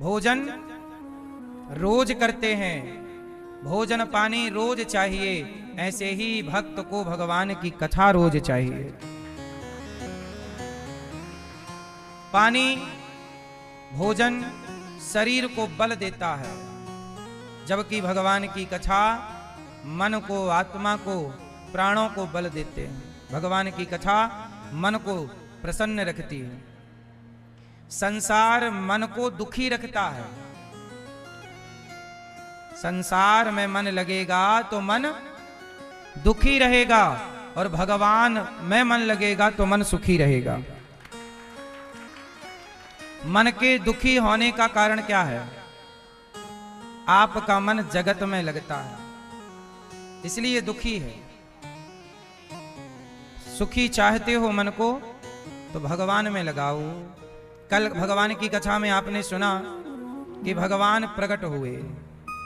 भोजन रोज करते हैं, भोजन पानी रोज चाहिए, ऐसे ही भक्त को भगवान की कथा रोज चाहिए। पानी, भोजन शरीर को बल देता है, जबकि भगवान की कथा मन को, आत्मा को, प्राणों को बल देते हैं। भगवान की कथा मन को प्रसन्न रखती है। संसार मन को दुखी रखता है। संसार में मन लगेगा तो मन दुखी रहेगा, और भगवान में मन लगेगा तो मन सुखी रहेगा। मन के दुखी होने का कारण क्या है? आपका मन जगत में लगता है, इसलिए दुखी है। सुखी चाहते हो मन को तो भगवान में लगाओ। कल भगवान की कथा में आपने सुना कि भगवान प्रकट हुए।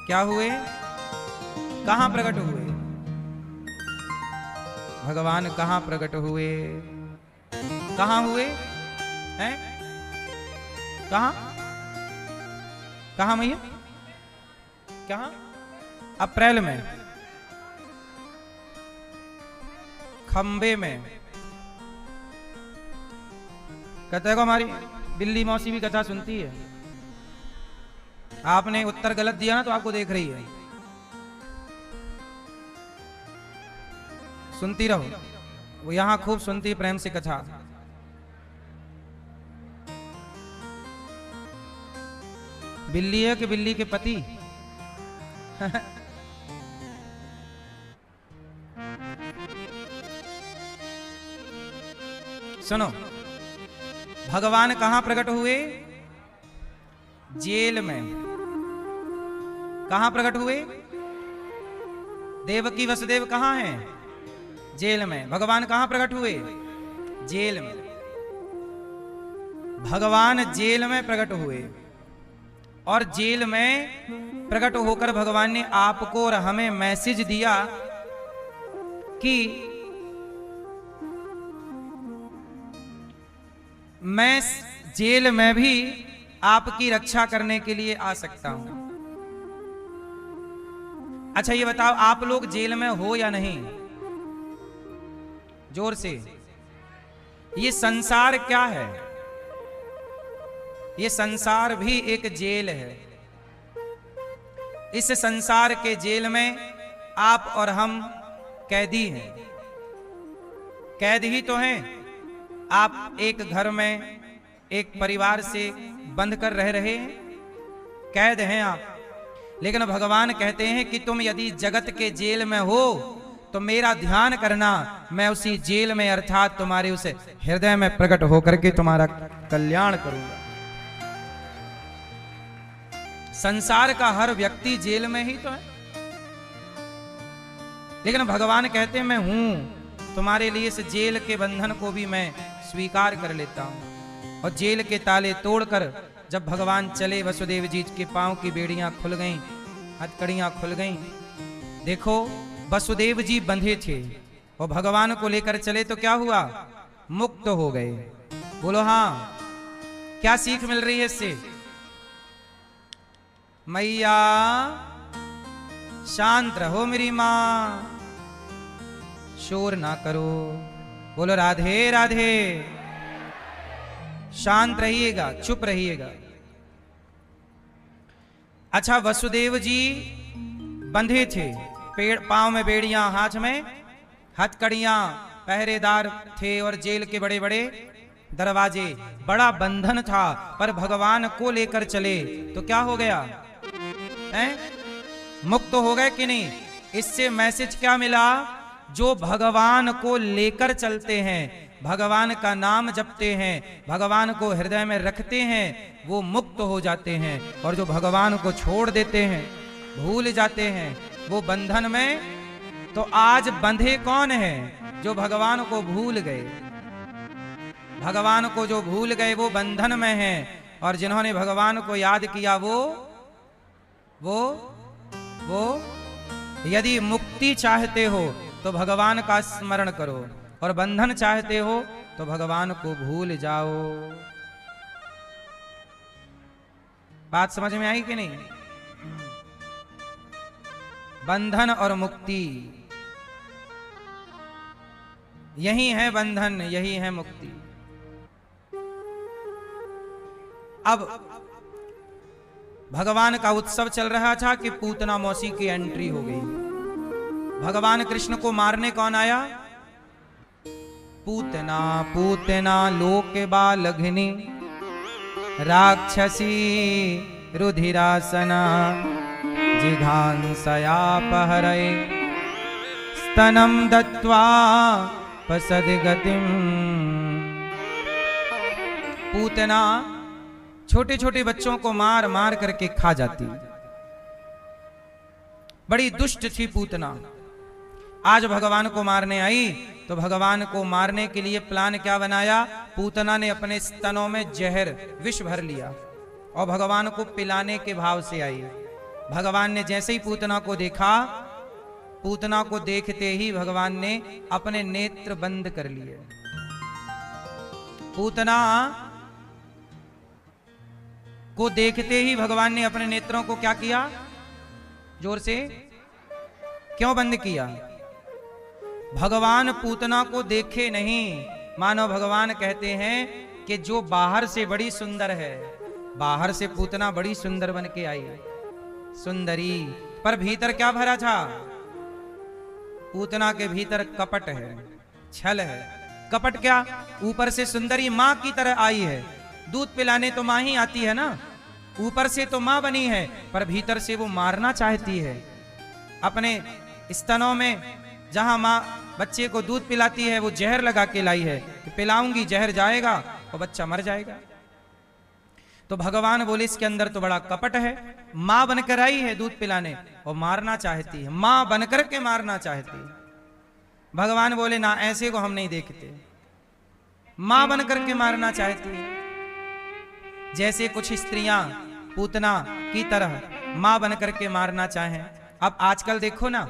क्या हुए? कहां प्रकट हुए? भगवान कहां प्रकट हुए? कहां हुए हैं? कहां? कहां भैया? कहां? अप्रैल में खंबे में। कहते हैं को हमारी बिल्ली मौसी भी कथा सुनती है। आपने उत्तर गलत दिया ना तो आपको देख रही है। सुनती रहो, वो यहां खूब सुनती है प्रेम से कथा। बिल्ली है कि बिल्ली के पति? सुनो, भगवान कहां प्रकट हुए? जेल में। कहां प्रकट हुए? देवकी वसुदेव कहां हैं? जेल में। भगवान कहां प्रकट हुए? जेल में। भगवान जेल में प्रकट हुए, और जेल में प्रकट होकर भगवान ने आपको और हमें मैसेज दिया कि मैं जेल में भी आपकी रक्षा करने के लिए आ सकता हूं। अच्छा ये बताओ, आप लोग जेल में हो या नहीं? जोर से। ये संसार क्या है? ये संसार भी एक जेल है। इस संसार के जेल में आप और हम कैदी हैं। कैद ही तो हैं। आप एक घर में एक परिवार से बंध कर रह रहे हैं, कैद हैं आप। लेकिन भगवान कहते हैं कि तुम यदि जगत के जेल में हो तो मेरा ध्यान करना, मैं उसी जेल में अर्थात तुम्हारे उस हृदय में प्रकट होकर के तुम्हारा कल्याण करूंगा। संसार का हर व्यक्ति जेल में ही तो है, लेकिन भगवान कहते हैं मैं हूं तुम्हारे लिए। इस जेल के बंधन को भी मैं स्वीकार कर लेता हूं। और जेल के ताले तोड़कर जब भगवान चले, वसुदेव जी के पांव की बेड़ियां खुल गईं, हथकड़ियां खुल गईं। देखो, वसुदेव जी बंधे थे और भगवान को लेकर चले तो क्या हुआ? मुक्त हो गए। बोलो हां। क्या सीख मिल रही है इससे? मैया शांत रहो मेरी मां, शोर ना करो। बोलो राधे राधे। शांत रहिएगा, चुप रहिएगा। अच्छा, वसुदेव जी बंधे थे, पेड़ पांव में बेड़ियां, हाथ में हथकड़ियां, पहरेदार थे और जेल के बड़े बड़े दरवाजे, बड़ा बंधन था। पर भगवान को लेकर चले तो क्या हो गया? हैं? मुक्त हो गए कि नहीं? इससे मैसेज क्या मिला? जो भगवान को लेकर चलते हैं, भगवान का नाम जपते हैं, भगवान को हृदय में रखते हैं, वो मुक्त हो जाते हैं। और जो भगवान को छोड़ देते हैं, भूल जाते हैं, वो बंधन में। तो आज बंधे कौन है? जो भगवान को भूल गए। भगवान को जो भूल गए वो बंधन में हैं, और जिन्होंने भगवान को याद किया वो यदि मुक्ति चाहते हो तो भगवान का स्मरण करो, और बंधन चाहते हो तो भगवान को भूल जाओ। बात समझ में आई कि नहीं? बंधन और मुक्ति, यही है बंधन, यही है मुक्ति। अब भगवान का उत्सव चल रहा था कि पूतना मौसी की एंट्री हो गई। भगवान कृष्ण को मारने कौन आया? पूतना पूतना लोक बालघिनी राक्षसी रुधिरासना जिघांसयापहरये स्तनं दत्त्वा पसद्गतिम्। पूतना छोटे छोटे बच्चों को मार मार करके खा जाती, बड़ी दुष्ट थी पूतना। आज भगवान को मारने आई तो भगवान को मारने के लिए प्लान क्या बनाया? पूतना ने अपने स्तनों में जहर विष भर लिया और भगवान को पिलाने के भाव से आई। भगवान ने जैसे ही पूतना को देखा, पूतना को देखते ही भगवान ने अपने नेत्र बंद कर लिए। पूतना को देखते ही भगवान ने अपने नेत्रों को क्या किया? जोर से क्यों बंद किया? भगवान पूतना को देखे नहीं, मानो भगवान कहते हैं कि जो बाहर से बड़ी सुंदर है, बाहर से पूतना बड़ी सुंदर बन के आई, सुंदरी, पर भीतर क्या भरा था? पूतना के भीतर कपट है, छल है। कपट क्या? ऊपर से सुंदरी मां की तरह आई है, दूध पिलाने तो मां ही आती है ना, ऊपर से तो मां बनी है, पर भीतर से वो मारना चाहती है। अपने स्तनों में जहां मां बच्चे को दूध पिलाती है, वो जहर लगा के लाई है कि पिलाऊंगी, जहर जाएगा और बच्चा मर जाएगा। तो भगवान बोले इसके अंदर तो बड़ा कपट है। मां बनकर आई है दूध पिलाने और मारना चाहती है, मां बनकर के मारना चाहती है। भगवान बोले ना, ऐसे को हम नहीं देखते, मां बनकर के मारना चाहती है। जैसे कुछ स्त्रियां पूतना की तरह मां बनकर के मारना चाहें। अब आजकल देखो ना,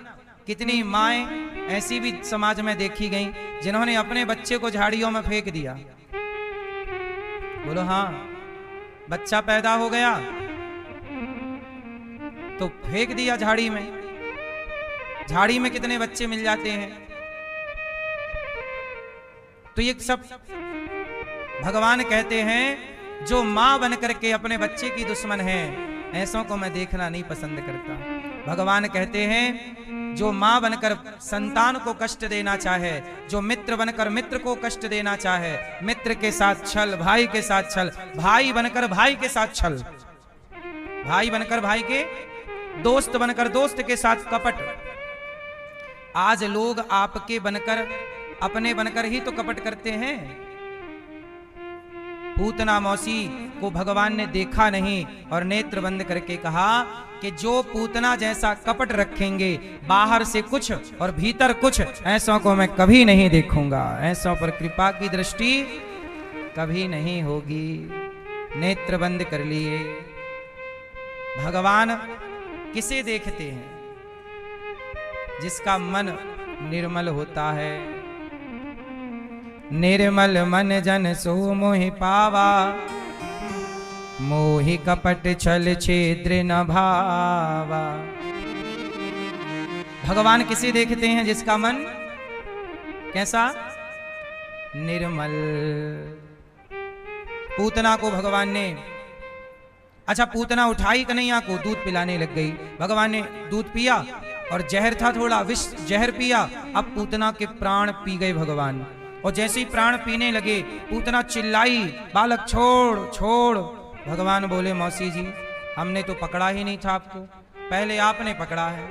कितनी माएं ऐसी भी समाज में देखी गई जिन्होंने अपने बच्चे को झाड़ियों में फेंक दिया। बोलो हाँ, बच्चा पैदा हो गया तो फेंक दिया झाड़ी में। झाड़ी में कितने बच्चे मिल जाते हैं। तो ये सब भगवान कहते हैं जो मां बनकर के अपने बच्चे की दुश्मन है, ऐसों को मैं देखना नहीं पसंद करता। भगवान कहते हैं जो मां बनकर संतान को कष्ट देना चाहे, जो मित्र बनकर मित्र को कष्ट देना चाहे, मित्र के साथ छल, भाई के साथ छल, भाई बनकर भाई के साथ छल, भाई बनकर भाई के, दोस्त बनकर दोस्त के साथ कपट। आज लोग आपके बनकर, अपने बनकर ही तो कपट करते हैं। पूतना मौसी को भगवान ने देखा नहीं और नेत्र बंद करके कहा कि जो पूतना जैसा कपट रखेंगे, बाहर से कुछ और भीतर कुछ, ऐसों को मैं कभी नहीं देखूंगा। ऐसों पर कृपा की दृष्टि कभी नहीं होगी। नेत्र बंद कर लिए। भगवान किसे देखते हैं? जिसका मन निर्मल होता है। निर्मल मन जन सो मोहि पावा, मोहि कपट छल छिद्र न भावा। भगवान किसे देखते हैं? जिसका मन कैसा? निर्मल। पूतना को भगवान ने, अच्छा पूतना उठाई कन्हैया को, दूध पिलाने लग गई। भगवान ने दूध पिया और जहर था थोड़ा, विष जहर पिया। अब पूतना के प्राण पी गए भगवान। और जैसे ही प्राण पीने लगे, पूतना चिल्लाई, बालक छोड़ छोड़। भगवान बोले मौसी जी, हमने तो पकड़ा ही नहीं था आपको, पहले आपने पकड़ा है।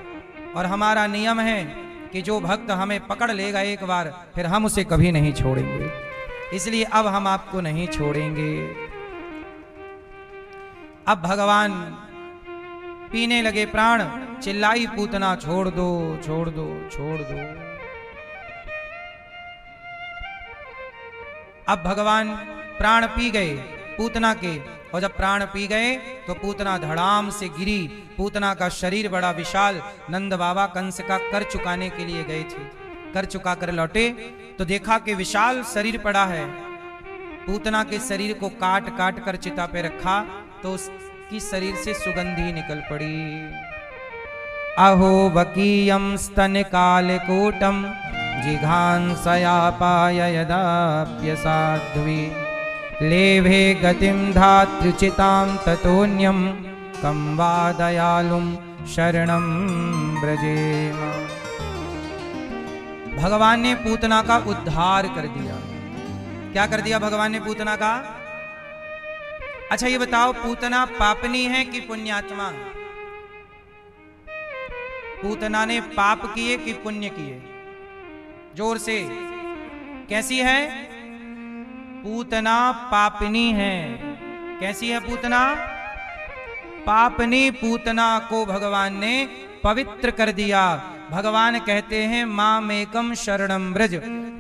और हमारा नियम है कि जो भक्त हमें पकड़ लेगा एक बार, फिर हम उसे कभी नहीं छोड़ेंगे, इसलिए अब हम आपको नहीं छोड़ेंगे। अब भगवान पीने लगे प्राण, चिल्लाई पूतना छोड़ दो छोड़ दो छोड़ दो। अब भगवान प्राण पी गए पूतना के, और जब प्राण पी गए तो पूतना धड़ाम से गिरी। पूतना का शरीर बड़ा विशाल। नंद बाबा कंस का कर चुकाने के लिए गए थे, कर चुका कर लौटे तो देखा कि विशाल शरीर पड़ा है। पूतना के शरीर को काट काट कर चिता पे रखा तो उस कि शरीर से सुगंधी निकल पड़ी। अहो वकीयम स्तन कालकूटम जिघांसया पाय यदाप्यसाध्वी लेभे गतिम धात्रुचितां ततोन्यम कं वा दयालुं शरणं व्रजेम। भगवान ने पूतना का उद्धार कर दिया। क्या कर दिया भगवान ने पूतना का? अच्छा ये बताओ, पूतना पापनी है कि पुण्यात्मा? पूतना ने पाप किए कि पुण्य किए? जोर से, कैसी है? पूतना पापनी है। कैसी है पूतना? पापनी पूतना को भगवान ने पवित्र कर दिया। भगवान कहते हैं मामेकम शरणम व्रज,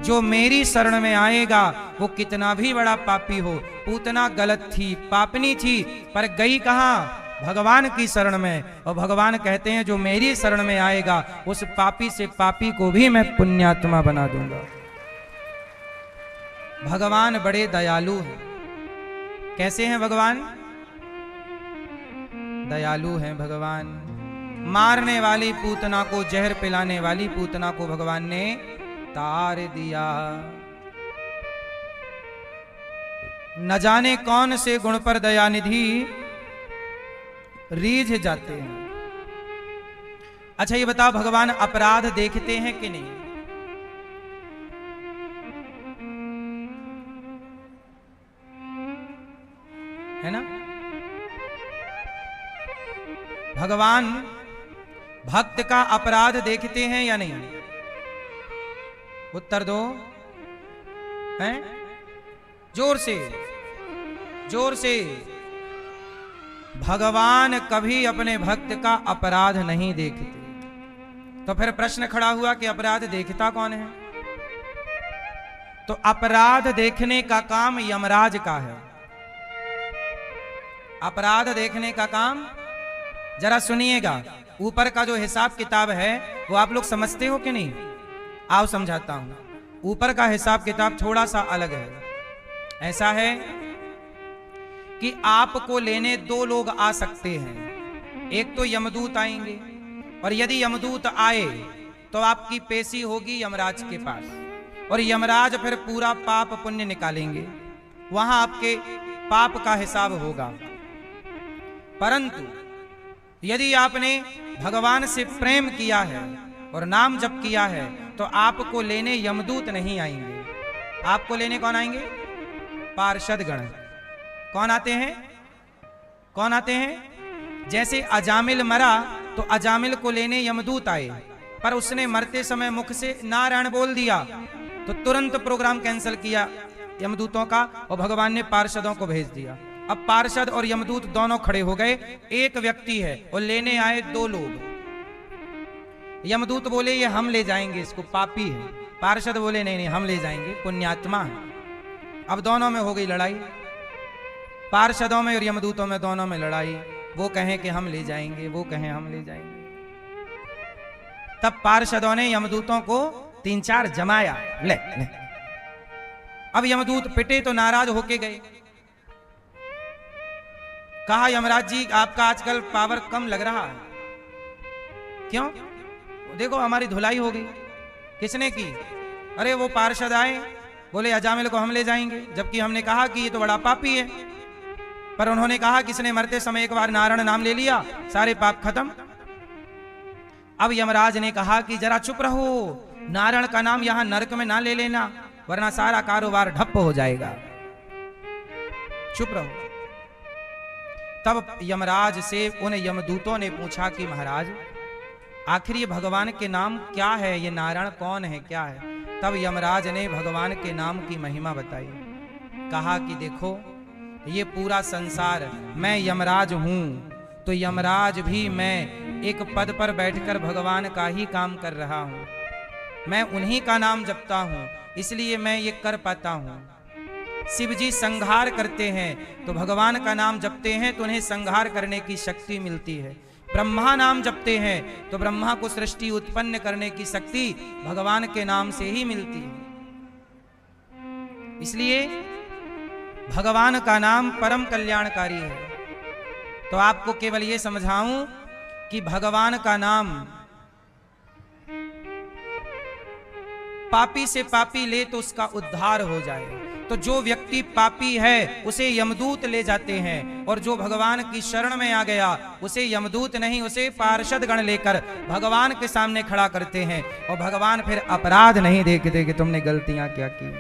जो मेरी शरण में आएगा वो कितना भी बड़ा पापी हो। पूतना गलत थी, पापनी थी, पर गई कहां? भगवान की शरण में। और भगवान कहते हैं जो मेरी शरण में आएगा उस पापी से पापी को भी मैं पुण्यात्मा बना दूंगा। भगवान बड़े दयालु हैं। कैसे हैं भगवान? दयालु हैं भगवान। मारने वाली पूतना को, जहर पिलाने वाली पूतना को भगवान ने तार दिया। न जाने कौन से गुण पर दयानिधि रीझ जाते हैं। अच्छा ये बताओ, भगवान अपराध देखते हैं कि नहीं? है ना? भगवान भक्त का अपराध देखते हैं या नहीं? उत्तर दो। हैं? जोर से, जोर से। भगवान कभी अपने भक्त का अपराध नहीं देखते। तो फिर प्रश्न खड़ा हुआ कि अपराध देखता कौन है? तो अपराध देखने का काम यमराज का है। अपराध देखने का काम, जरा सुनिएगा, ऊपर का जो हिसाब किताब है वो आप लोग समझते हो कि नहीं? आओ समझाता हूं। ऊपर का हिसाब किताब थोड़ा सा अलग है। ऐसा है कि आपको लेने दो लोग आ सकते हैं। एक तो यमदूत आएंगे, और यदि यमदूत आए तो आपकी पेशी होगी यमराज के पास, और यमराज फिर पूरा पाप पुण्य निकालेंगे। वहां आपके पाप का हिसाब होगा। परंतु यदि आपने भगवान से प्रेम किया है और नाम जप किया है तो आपको लेने यमदूत नहीं आएंगे। आपको लेने कौन आएंगे? पार्षद गण। कौन आते हैं? कौन आते हैं? जैसे अजामिल मरा तो अजामिल को लेने यमदूत आए, पर उसने मरते समय मुख से नारायण बोल दिया तो तुरंत प्रोग्राम कैंसिल किया यमदूतों का, और भगवान ने पार्षदों को भेज दिया। अब पार्षद और यमदूत दोनों खड़े हो गए। एक व्यक्ति है और लेने आए दो लोग। यमदूत बोले ये हम ले जाएंगे, इसको पापी है। पार्षद बोले नहीं नहीं, हम ले जाएंगे, पुण्यात्मा है। अब दोनों में हो गई लड़ाई, पार्षदों में और यमदूतों में, दोनों में लड़ाई। वो कहें कि हम ले जाएंगे, वो कहें हम ले जाएंगे। तब पार्षदों ने यमदूतों को 3-4 जमाया, ले ले। अब यमदूत पिटे तो नाराज होके गए। कहा यमराज जी आपका आजकल पावर कम लग रहा है। क्यों? देखो हमारी धुलाई हो गई। किसने की? अरे वो पार्षद आए, बोले अजामिल को हम ले जाएंगे, जबकि हमने कहा कि ये तो बड़ा पापी है। पर उन्होंने कहा किसने मरते समय एक बार नारायण नाम ले लिया, सारे पाप खत्म। अब यमराज ने कहा कि जरा चुप रहो, नारायण का नाम यहां नरक में ना ले लेना, वरना सारा कारोबार ठप्प हो जाएगा। चुप रहो। तब यमराज से उन यमदूतों ने पूछा कि महाराज आखिर ये भगवान के नाम क्या है, ये नारायण कौन है, क्या है? तब यमराज ने भगवान के नाम की महिमा बताई। कहा कि देखो ये पूरा संसार, मैं यमराज हूं तो यमराज भी मैं एक पद पर बैठकर भगवान का ही काम कर रहा हूं। मैं उन्हीं का नाम जपता हूं, इसलिए मैं ये कर पाता हूं। शिव जी संहार करते हैं तो भगवान का नाम जपते हैं तो उन्हें संहार करने की शक्ति मिलती है। ब्रह्मा नाम जपते हैं तो ब्रह्मा को सृष्टि उत्पन्न करने की शक्ति भगवान के नाम से ही मिलती है। इसलिए भगवान का नाम परम कल्याणकारी है। तो आपको केवल ये समझाऊं कि भगवान का नाम पापी से पापी ले तो उसका उद्धार हो जाए। तो जो व्यक्ति पापी है उसे यमदूत ले जाते हैं, और जो भगवान की शरण में आ गया उसे यमदूत नहीं, उसे पार्षद गण लेकर भगवान के सामने खड़ा करते हैं, और भगवान फिर अपराध नहीं देखते कि तुमने गलतियां क्या की।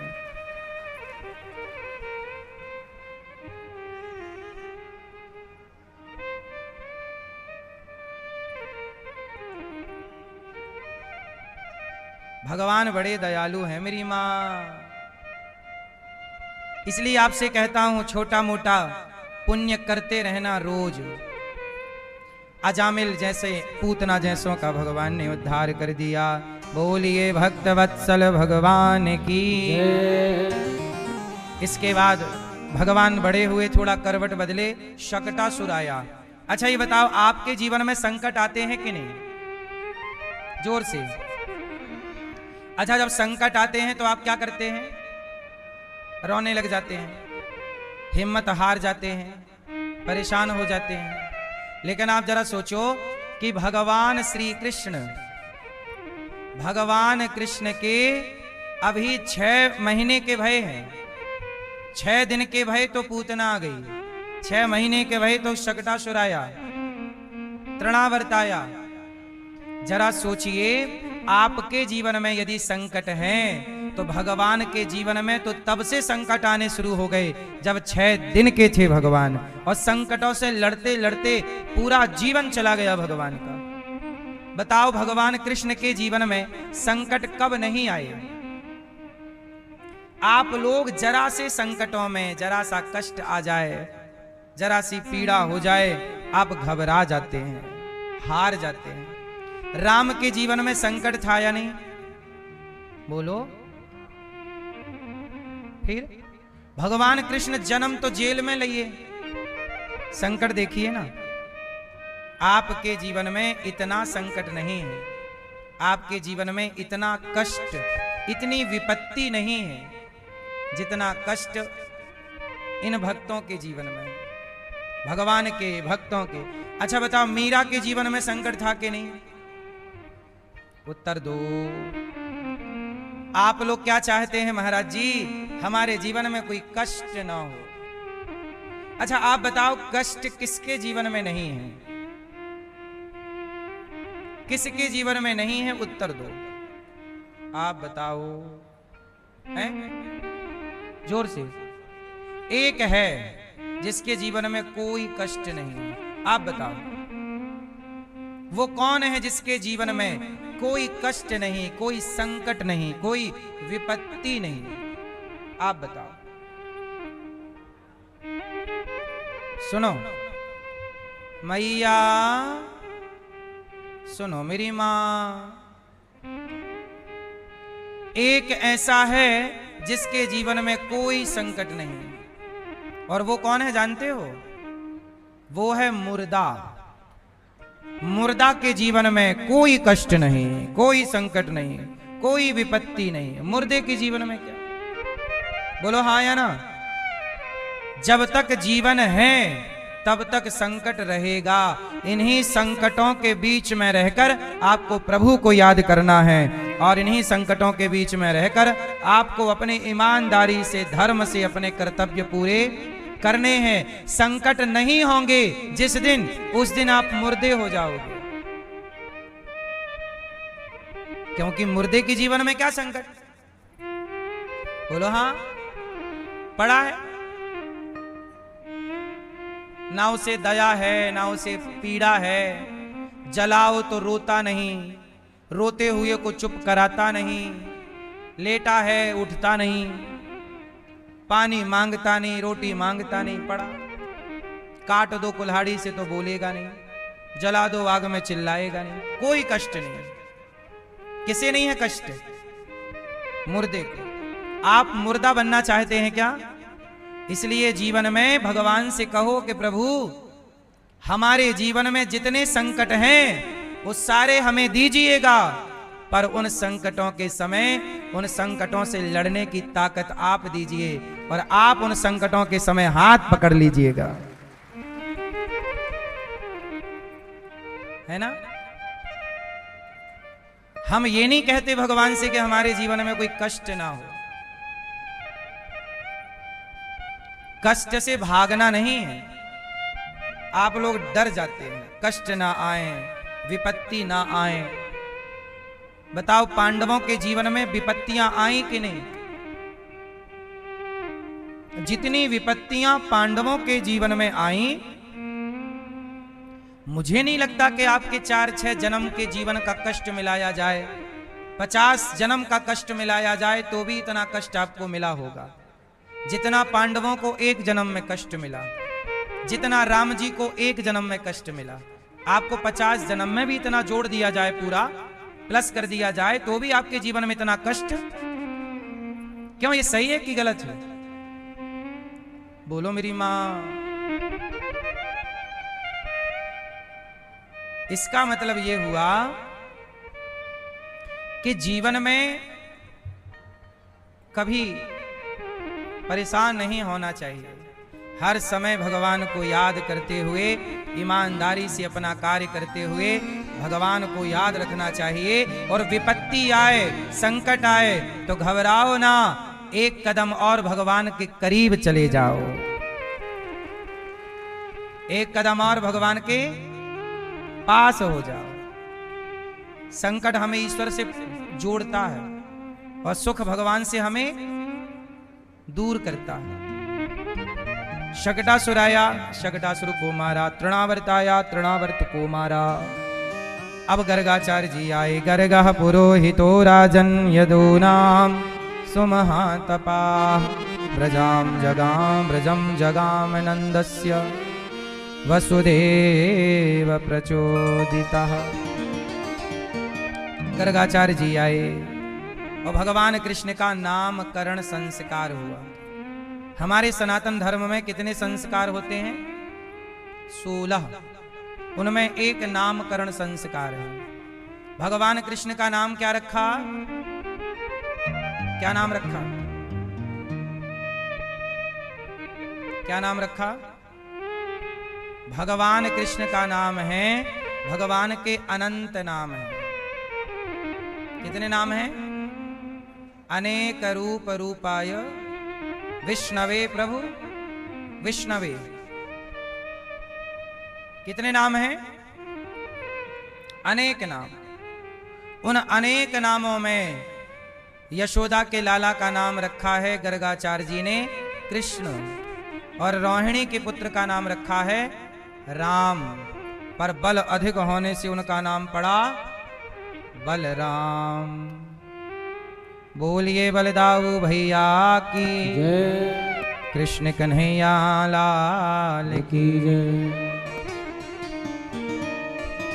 भगवान बड़े दयालु हैं मेरी माँ। इसलिए आपसे कहता हूं छोटा मोटा पुण्य करते रहना रोज। अजामिल जैसे पूतना जैसों का भगवान ने उद्धार कर दिया। बोलिए भक्त वत्सल भगवान की। इसके बाद भगवान बड़े हुए, थोड़ा करवट बदले, शकटासुर आया। अच्छा ये बताओ, आपके जीवन में संकट आते हैं कि नहीं? जोर से। अच्छा, जब संकट आते हैं तो आप क्या करते हैं? रोने लग जाते हैं, हिम्मत हार जाते हैं, परेशान हो जाते हैं। लेकिन आप जरा सोचो कि भगवान श्री कृष्ण, भगवान कृष्ण के अभी 6 महीने के भय हैं। 6 दिन के भय तो पूतना आ गई, 6 महीने के भय तो शकटासुर आया, तृणावर्त आया। जरा सोचिए, आपके जीवन में यदि संकट हैं तो भगवान के जीवन में तो तब से संकट आने शुरू हो गए जब 6 दिन के थे भगवान, और संकटों से लड़ते लड़ते पूरा जीवन चला गया भगवान का। बताओ, भगवान कृष्ण के जीवन में संकट कब नहीं आए? आप लोग जरा से संकटों में, जरा सा कष्ट आ जाए, जरा सी पीड़ा हो जाए, आप घबरा जाते हैं, हार जाते हैं। राम के जीवन में संकट था या नहीं? बोलो। फिर भगवान कृष्ण जन्म तो जेल में लिए, संकट देखिए ना। आपके जीवन में इतना संकट नहीं है, आपके जीवन में इतना कष्ट, इतनी विपत्ति नहीं है जितना कष्ट इन भक्तों के जीवन में, भगवान के भक्तों के। अच्छा बताओ, मीरा के जीवन में संकट था कि नहीं? उत्तर दो। आप लोग क्या चाहते हैं महाराज जी? हमारे जीवन में कोई कष्ट ना हो। अच्छा आप बताओ, कष्ट किसके जीवन में नहीं है? किसके जीवन में नहीं है? उत्तर दो। आप बताओ, हैं? जोर से। एक है जिसके जीवन में कोई कष्ट नहीं है, आप बताओ वो कौन है जिसके जीवन में कोई कष्ट नहीं, कोई संकट नहीं, कोई विपत्ति नहीं? आप बताओ। सुनो मैया, सुनो मेरी मां। एक ऐसा है जिसके जीवन में कोई संकट नहीं, और वो कौन है जानते हो? वो है मुर्दा। मुर्दा के जीवन में कोई कष्ट नहीं, कोई संकट नहीं, कोई विपत्ति नहीं। मुर्दे के जीवन में क्या? बोलो हाँ या ना? जब तक जीवन है तब तक संकट रहेगा। इन्हीं संकटों के बीच में रहकर आपको प्रभु को याद करना है, और इन्हीं संकटों के बीच में रहकर आपको अपनी ईमानदारी से, धर्म से अपने कर्तव्य पूरे करने हैं। संकट नहीं होंगे जिस दिन, उस दिन आप मुर्दे हो जाओगे। क्योंकि मुर्दे के जीवन में क्या संकट? बोलो हाँ, पड़ा है ना, उसे दया है ना उसे पीड़ा है। जलाओ तो रोता नहीं, रोते हुए को चुप कराता नहीं, लेटा है उठता नहीं, पानी मांगता नहीं, रोटी मांगता नहीं, पड़ा। काट दो कुल्हाड़ी से तो बोलेगा नहीं, जला दो आग में चिल्लाएगा नहीं, कोई कष्ट नहीं। किसे नहीं है कष्ट? मुर्दे को। आप मुर्दा बनना चाहते हैं क्या? इसलिए जीवन में भगवान से कहो कि प्रभु हमारे जीवन में जितने संकट हैं वो सारे हमें दीजिएगा, पर उन संकटों के समय उन संकटों से लड़ने की ताकत आप दीजिए, और आप उन संकटों के समय हाथ पकड़ लीजिएगा। है ना। हम ये नहीं कहते भगवान से कि हमारे जीवन में कोई कष्ट ना हो। कष्ट से भागना नहीं है। आप लोग डर जाते हैं, कष्ट ना आए, विपत्ति ना आए। बताओ, पांडवों के जीवन में विपत्तियां आई कि नहीं? जितनी विपत्तियां पांडवों के जीवन में आई, मुझे नहीं लगता कि आपके 4-6 जन्म के जीवन का कष्ट मिलाया जाए, 50 जन्म का कष्ट मिलाया जाए तो भी इतना कष्ट आपको मिला होगा जितना पांडवों को एक जन्म में कष्ट मिला, जितना राम जी को एक जन्म में कष्ट मिला। आपको 50 जन्म में भी इतना जोड़ दिया जाए, पूरा प्लस कर दिया जाए, तो भी आपके जीवन में इतना कष्ट क्यों? ये सही है कि गलत है? बोलो मेरी मां। इसका मतलब ये हुआ कि जीवन में कभी परेशान नहीं होना चाहिए। हर समय भगवान को याद करते हुए, ईमानदारी से अपना कार्य करते हुए भगवान को याद रखना चाहिए। और विपत्ति आए, संकट आए तो घबराओ ना, एक कदम और भगवान के करीब चले जाओ। एक कदम और भगवान के पास हो जाओ। संकट हमें ईश्वर से जोड़ता है और सुख भगवान से हमें दूर करता है। शकटासुराया, शकटासुर को मारा, तृणावर्ताया, तृणावर्त को मारा। अब गर्गाचार्य जी आए। गर्गः पुरोहितो राजन यदूनाम सुमहातपा व्रजाम जगाम व्रजम जगाम नंदस्य वसुदेव प्रचोदितः। गर्गाचार्य जी आए और भगवान कृष्ण का नामकरण संस्कार हुआ। हमारे सनातन धर्म में कितने संस्कार होते हैं? 16। उनमें एक नामकरण संस्कार है। भगवान कृष्ण का नाम क्या रखा? क्या नाम रखा? क्या नाम रखा? भगवान कृष्ण का नाम है, भगवान के अनंत नाम है। कितने नाम हैं? अनेक रूप रूपाय विष्णवे प्रभु विष्णवे। कितने नाम हैं? अनेक नाम। उन अनेक नामों में यशोदा के लाला का नाम रखा है गर्गाचार्य जी ने कृष्ण, और रोहिणी के पुत्र का नाम रखा है राम। पर बल अधिक होने से उनका नाम पड़ा बलराम। बोलिए बलदाऊ भैया की जय, कृष्ण कन्हैया लाल की जय।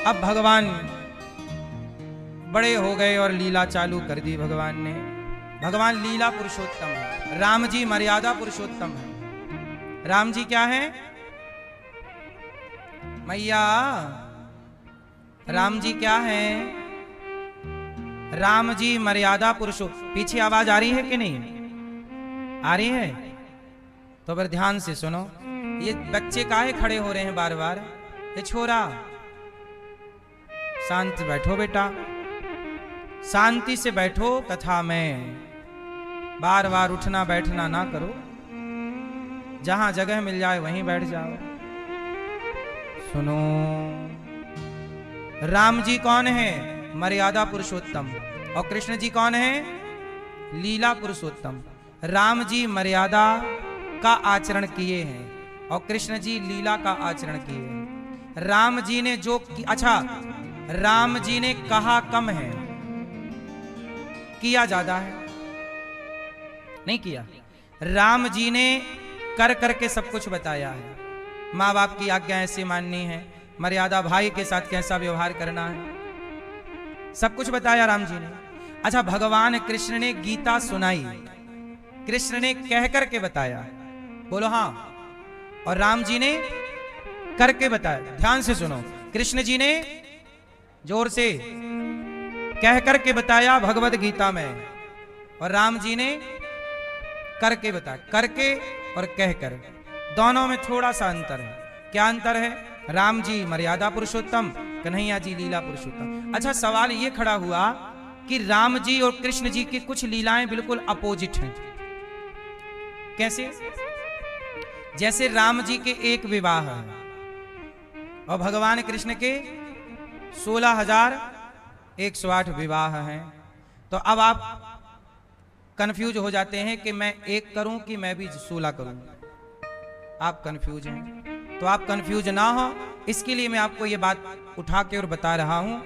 अब भगवान बड़े हो गए और लीला चालू कर दी भगवान ने। भगवान लीला पुरुषोत्तम है, राम जी मर्यादा पुरुषोत्तम है। राम जी क्या है? मैया राम जी क्या है? राम जी मर्यादा पुरुषो। पीछे आवाज आ रही है कि नहीं? आ रही है? तो फिर ध्यान से सुनो। ये बच्चे काहे खड़े हो रहे हैं बार बार? ये छोरा शांत बैठो बेटा, शांति से बैठो। कथा में बार बार उठना बैठना ना करो। जहां जगह मिल जाए वहीं बैठ जाओ। सुनो, राम जी कौन है? मर्यादा पुरुषोत्तम। और कृष्ण जी कौन है? लीला पुरुषोत्तम। राम जी मर्यादा का आचरण किए हैं और कृष्ण जी लीला का आचरण किए हैं। राम जी ने जो अच्छा, राम जी ने कहा कम है, किया ज्यादा है? नहीं किया। राम जी ने कर करके सब कुछ बताया है। माँ बाप की आज्ञा ऐसे माननी है, मर्यादा भाई के साथ कैसा व्यवहार करना है, सब कुछ बताया राम जी ने। अच्छा, भगवान कृष्ण ने गीता सुनाई, कृष्ण ने कह करके बताया। बोलो हाँ। और राम जी ने करके बताया। ध्यान से सुनो, कृष्ण जी ने जोर से कह करके बताया भगवत गीता में, और राम जी ने करके बताया। करके और कहकर दोनों में थोड़ा सा अंतर है। क्या अंतर है? राम जी मर्यादा पुरुषोत्तम कन्हैया जी लीला पुरुषोत्तम। अच्छा, सवाल ये खड़ा हुआ कि राम जी और कृष्ण जी की कुछ लीलाएं बिल्कुल अपोजिट हैं। कैसे? जैसे राम जी के एक विवाह है और भगवान कृष्ण के 16,108 विवाह हैं। तो अब आप कंफ्यूज हो जाते हैं कि मैं एक करूं कि मैं भी 16 करूं। आप कंफ्यूज हैं, तो आप कंफ्यूज ना हो इसके लिए मैं आपको ये बात उठा के और बता रहा हूं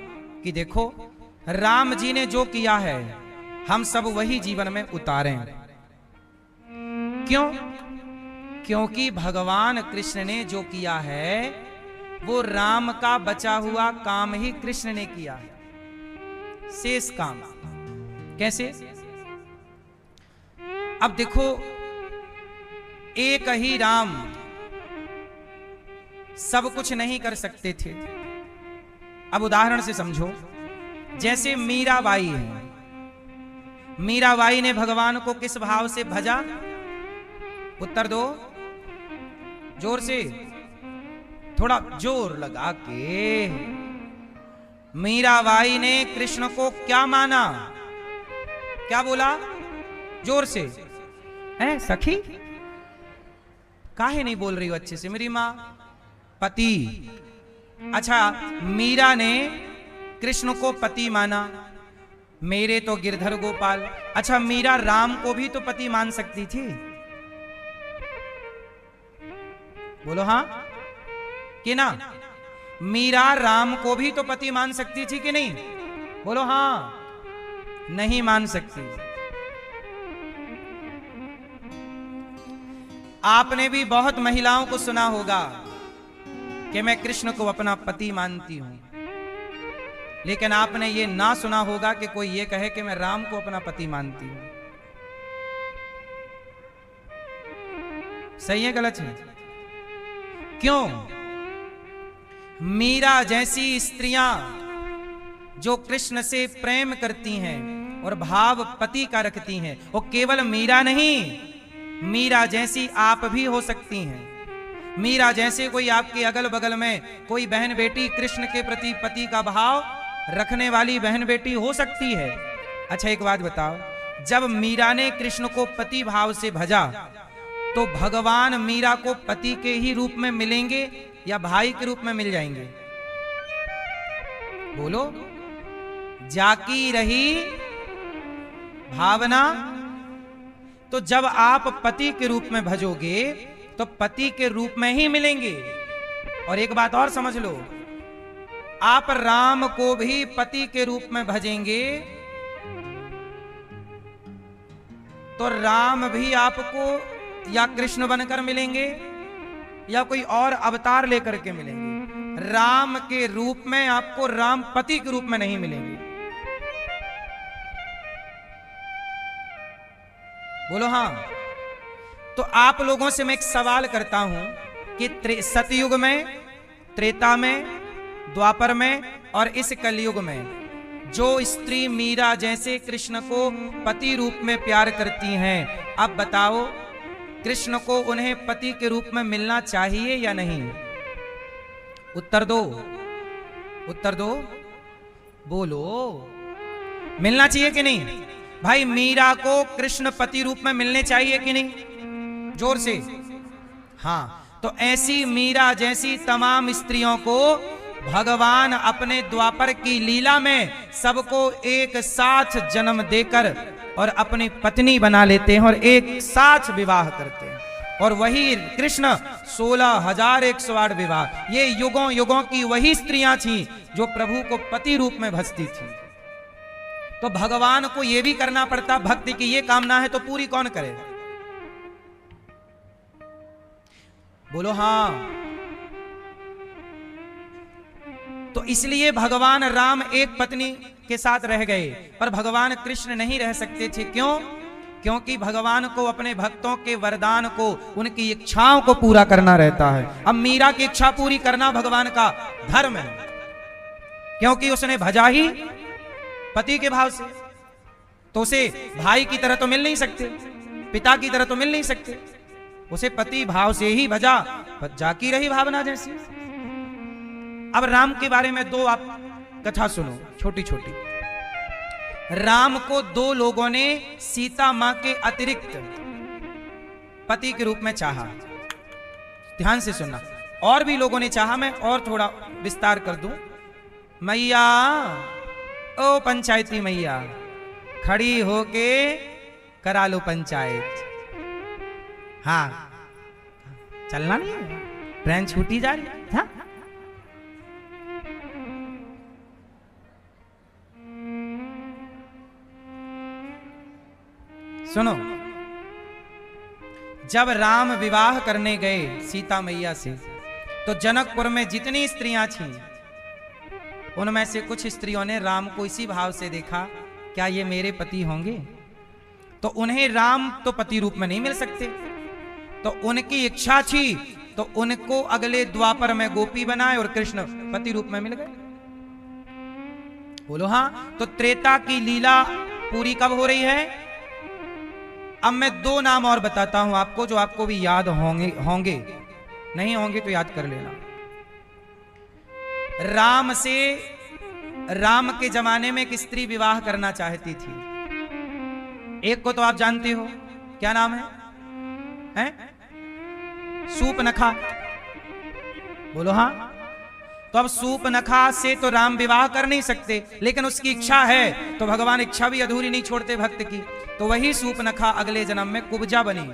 कि देखो, राम जी ने जो किया है हम सब वही जीवन में उतारें। क्यों? क्योंकि भगवान कृष्ण ने जो किया है वो राम का बचा हुआ काम ही कृष्ण ने किया है, शेष काम। कैसे? अब देखो, एक ही राम सब कुछ नहीं कर सकते थे। अब उदाहरण से समझो, जैसे मीराबाई है। मीराबाई ने भगवान को किस भाव से भजा? उत्तर दो जोर से, थोड़ा जोर लगा के। मीराबाई ने कृष्ण को क्या माना? क्या बोला? जोर से। है सखी? काहे नहीं बोल रही हो अच्छे से मेरी मां? पति। अच्छा, मीरा ने कृष्ण को पति माना, मेरे तो गिरधर गोपाल। अच्छा, मीरा राम को भी तो पति मान सकती थी, बोलो हाँ कि ना? मीरा राम को भी तो पति मान सकती थी कि नहीं? बोलो हाँ। नहीं मान सकती। आपने भी बहुत महिलाओं को सुना होगा कि मैं कृष्ण को अपना पति मानती हूं, लेकिन आपने ये ना सुना होगा कि कोई ये कहे कि मैं राम को अपना पति मानती हूं। सही है गलत है? क्यों? मीरा जैसी स्त्रियां जो कृष्ण से प्रेम करती हैं और भाव पति का रखती हैं, वो केवल मीरा नहीं, मीरा जैसी आप भी हो सकती हैं। मीरा जैसे कोई आपके अगल बगल में कोई बहन बेटी कृष्ण के प्रति पति का भाव रखने वाली बहन बेटी हो सकती है। अच्छा, एक बात बताओ, जब मीरा ने कृष्ण को पति भाव से भजा तो भगवान मीरा को पति के ही रूप में मिलेंगे या भाई के रूप में मिल जाएंगे? बोलो। जाकी रही भावना। तो जब आप पति के रूप में भजोगे तो पति के रूप में ही मिलेंगे। और एक बात और समझ लो, आप राम को भी पति के रूप में भजेंगे तो राम भी आपको या कृष्ण बनकर मिलेंगे या कोई और अवतार लेकर के मिलेंगे। राम के रूप में आपको राम पति के रूप में नहीं मिलेंगे। बोलो हाँ। तो आप लोगों से मैं एक सवाल करता हूं कि सतयुग में, त्रेता में, द्वापर में और इस कलयुग में जो स्त्री मीरा जैसे कृष्ण को पति रूप में प्यार करती हैं, अब बताओ कृष्ण को उन्हें पति के रूप में मिलना चाहिए या नहीं? उत्तर दो, उत्तर दो, बोलो। मिलना चाहिए कि नहीं? भाई, मीरा को कृष्ण पति रूप में मिलने चाहिए कि नहीं? जोर से। हाँ, तो ऐसी मीरा जैसी तमाम स्त्रियों को भगवान अपने द्वापर की लीला में सबको एक साथ जन्म देकर और अपनी पत्नी बना लेते हैं और एक साथ विवाह करते हैं। और वही कृष्ण 16,108 विवाह, ये युगों युगों की वही स्त्रियां थी जो प्रभु को पति रूप में भजती थी। तो भगवान को यह भी करना पड़ता, भक्ति की ये कामना है तो पूरी कौन करे? बोलो हाँ। तो इसलिए भगवान राम एक पत्नी के साथ रह गए पर भगवान कृष्ण नहीं रह सकते थे। क्यों? क्योंकि भगवान को अपने भक्तों के वरदान को, उनकी इच्छाओं को पूरा करना रहता है। अब मीरा की इच्छा पूरी करना भगवान का धर्म है, क्योंकि उसने भजा ही पति के भाव से। तो उसे भाई की तरह तो मिल नहीं सकते, पिता की तरह तो मिल नहीं सकते, उसे पति भाव से ही भजा, जाकी रही भावना जैसी। अब राम के बारे में दो आप कथा सुनो, छोटी छोटी। राम को दो लोगों ने सीता मां के अतिरिक्त पति के रूप में चाहा। ध्यान से सुनना, और भी लोगों ने चाहा, मैं और थोड़ा विस्तार कर दूं। मैया, ओ पंचायती मैया, खड़ी होके करा लो पंचायत। हाँ, चलना नहीं है, ट्रेन छूटी जा रही है। हाँ? सुनो, जब राम विवाह करने गए सीता मैया से, तो जनकपुर में जितनी स्त्रियां थीं, उनमें से कुछ स्त्रियों ने राम को इसी भाव से देखा, क्या ये मेरे पति होंगे? तो उन्हें राम तो पति रूप में नहीं मिल सकते, तो उनकी इच्छा थी, तो उनको अगले द्वापर में गोपी बनाए और कृष्ण पति रूप में मिल गए। बोलो हाँ। तो त्रेता की लीला पूरी कब हो रही है? अब मैं दो नाम और बताता हूं आपको, जो आपको भी याद होंगे, नहीं होंगे तो याद कर लेना। राम के जमाने में एक स्त्री विवाह करना चाहती थी। एक को तो आप जानते हो, क्या नाम है? सूपनखा। बोलो हाँ। तो अब सूपनखा से तो राम विवाह कर नहीं सकते, लेकिन उसकी इच्छा है, तो भगवान इच्छा भी अधूरी नहीं छोड़ते भक्त की। तो वही सूपनखा अगले जन्म में कुब्जा बनी।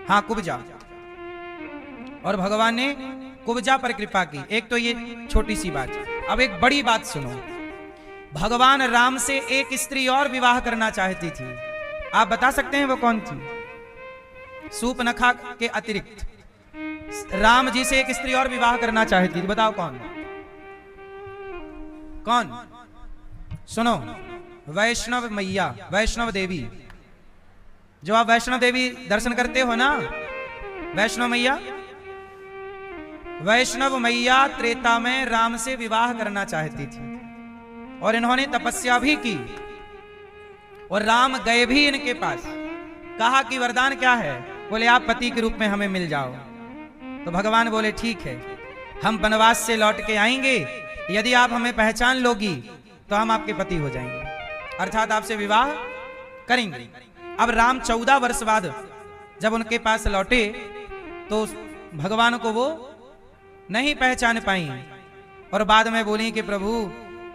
हाँ, कुब्जा। और भगवान ने कुब्जा पर कृपा की। एक तो ये छोटी सी बात। अब एक बड़ी बात सुनो, भगवान राम से एक स्त्री और विवाह करना चाहती थी। आप बता सकते हैं वो कौन थी? सूपनखा के अतिरिक्त राम जी से एक स्त्री और विवाह करना चाहती थी। बताओ कौन? कौन? सुनो, वैष्णव मैया, वैष्णव देवी। जो आप वैष्णव देवी दर्शन करते हो ना, वैष्णव मैया, वैष्णव मैया त्रेता में राम से विवाह करना चाहती थी, और इन्होंने तपस्या भी की, और राम गए भी इनके पास। कहा कि वरदान क्या है? बोले आप पति के रूप में हमें मिल जाओ। तो भगवान बोले ठीक है, हम वनवास से लौट के आएंगे, यदि आप हमें पहचान लोगी तो हम आपके पति हो जाएंगे, अर्थात आपसे विवाह करेंगे। अब राम 14 वर्ष बाद जब उनके पास लौटे, तो भगवान को वो नहीं पहचान पाई, और बाद में बोली कि प्रभु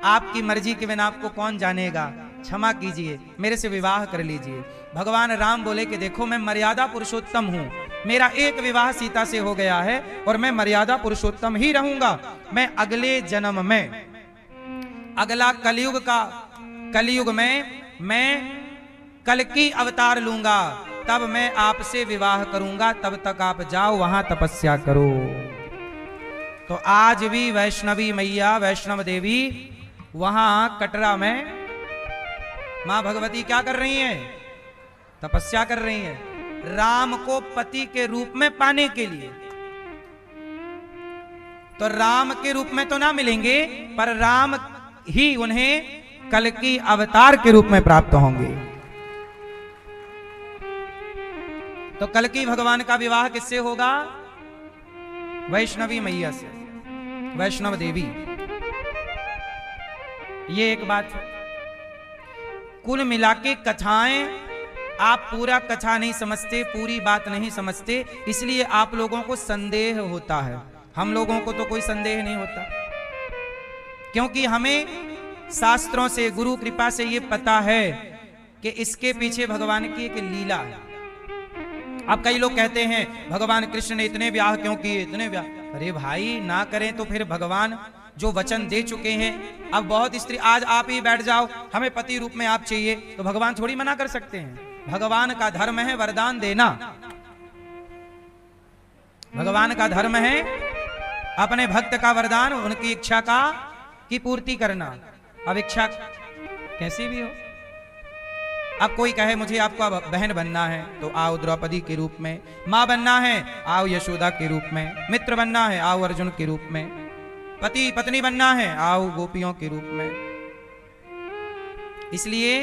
आपकी मर्जी के बिना आपको कौन जानेगा, क्षमा कीजिए, मेरे से विवाह कर लीजिए। भगवान राम बोले कि देखो, मैं मर्यादा पुरुषोत्तम हूं, मेरा एक विवाह सीता से हो गया है, और मैं मर्यादा पुरुषोत्तम ही रहूंगा। मैं अगले जन्म में, अगला कलयुग में मैं कल्कि अवतार लूंगा, तब मैं आपसे विवाह करूंगा, तब तक आप जाओ वहां तपस्या करो। तो आज भी वैष्णवी मैया, वैष्णव देवी वहां कटरा में मां भगवती क्या कर रही हैं? तपस्या कर रही हैं, राम को पति के रूप में पाने के लिए। तो राम के रूप में तो ना मिलेंगे, पर राम ही उन्हें कल्कि अवतार के रूप में प्राप्त होंगे। तो कल्कि भगवान का विवाह किससे होगा? वैष्णवी मैया से, वैष्णव देवी। ये एक बात है। कुल मिलाके कथाएं, आप पूरा कथा नहीं समझते, पूरी बात नहीं समझते, इसलिए आप लोगों को संदेह होता है। हम लोगों को तो कोई संदेह नहीं होता, क्योंकि हमें शास्त्रों से, गुरु कृपा से ये पता है कि इसके पीछे भगवान की एक लीला है। अब कई लोग कहते हैं भगवान कृष्ण ने इतने ब्याह क्यों किए, इतने ब्याह। अरे भाई, ना करें तो फिर भगवान जो वचन दे चुके हैं, अब बहुत स्त्री, आज आप ही बैठ जाओ हमें पति रूप में आप चाहिए, तो भगवान थोड़ी मना कर सकते हैं। भगवान का धर्म है वरदान देना, भगवान का धर्म है अपने भक्त का वरदान, उनकी इच्छा की पूर्ति करना। अब इच्छा कैसी भी हो, अब कोई कहे मुझे आपका बहन बनना है, तो आओ द्रौपदी के रूप में, मां बनना है आओ यशोदा के रूप में, मित्र बनना है आओ अर्जुन के रूप में, पति पत्नी बनना है आओ गोपियों के रूप में। इसलिए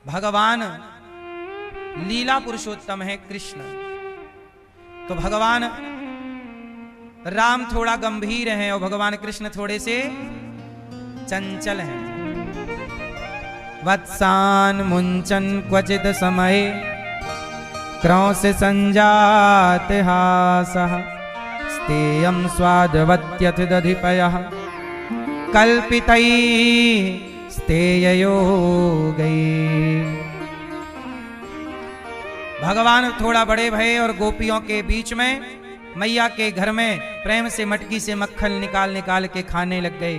भगवान लीला पुरुषोत्तम है कृष्ण। तो भगवान राम थोड़ा गंभीर हैं और भगवान कृष्ण थोड़े से चंचल हैं। वत्सान मुंचन क्वचित समय क्रौश संजात हासः स्तेयं स्वादवत्यथ दधिपयः कल्पितै स्तेययो गई। भगवान थोड़ा बड़े भये और गोपियों के बीच में मैया के घर में प्रेम से मटकी से मक्खन निकाल निकाल के खाने लग गए,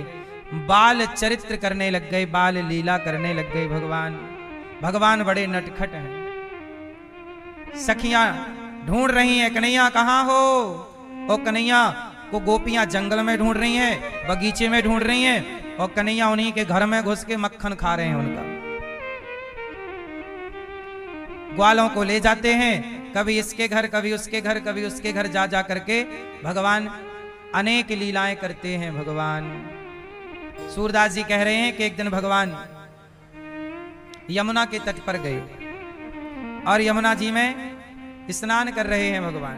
बाल चरित्र करने लग गए, बाल लीला करने लग गए। भगवान बड़े नटखट हैं। सखियां ढूंढ रही हैं कन्हैया कहाँ हो। और कन्हैया को गोपियां जंगल में ढूंढ रही हैं, बगीचे में ढूंढ रही हैं, और कन्हैया उन्हीं के घर में घुस के मक्खन खा रहे हैं उनका। ग्वालों को ले जाते हैं, कभी इसके घर कभी उसके घर कभी उसके घर जा जा करके भगवान अनेक लीलाएं करते हैं। भगवान सूरदास जी कह रहे हैं कि एक दिन भगवान यमुना के तट पर गए और यमुना जी में स्नान कर रहे हैं। भगवान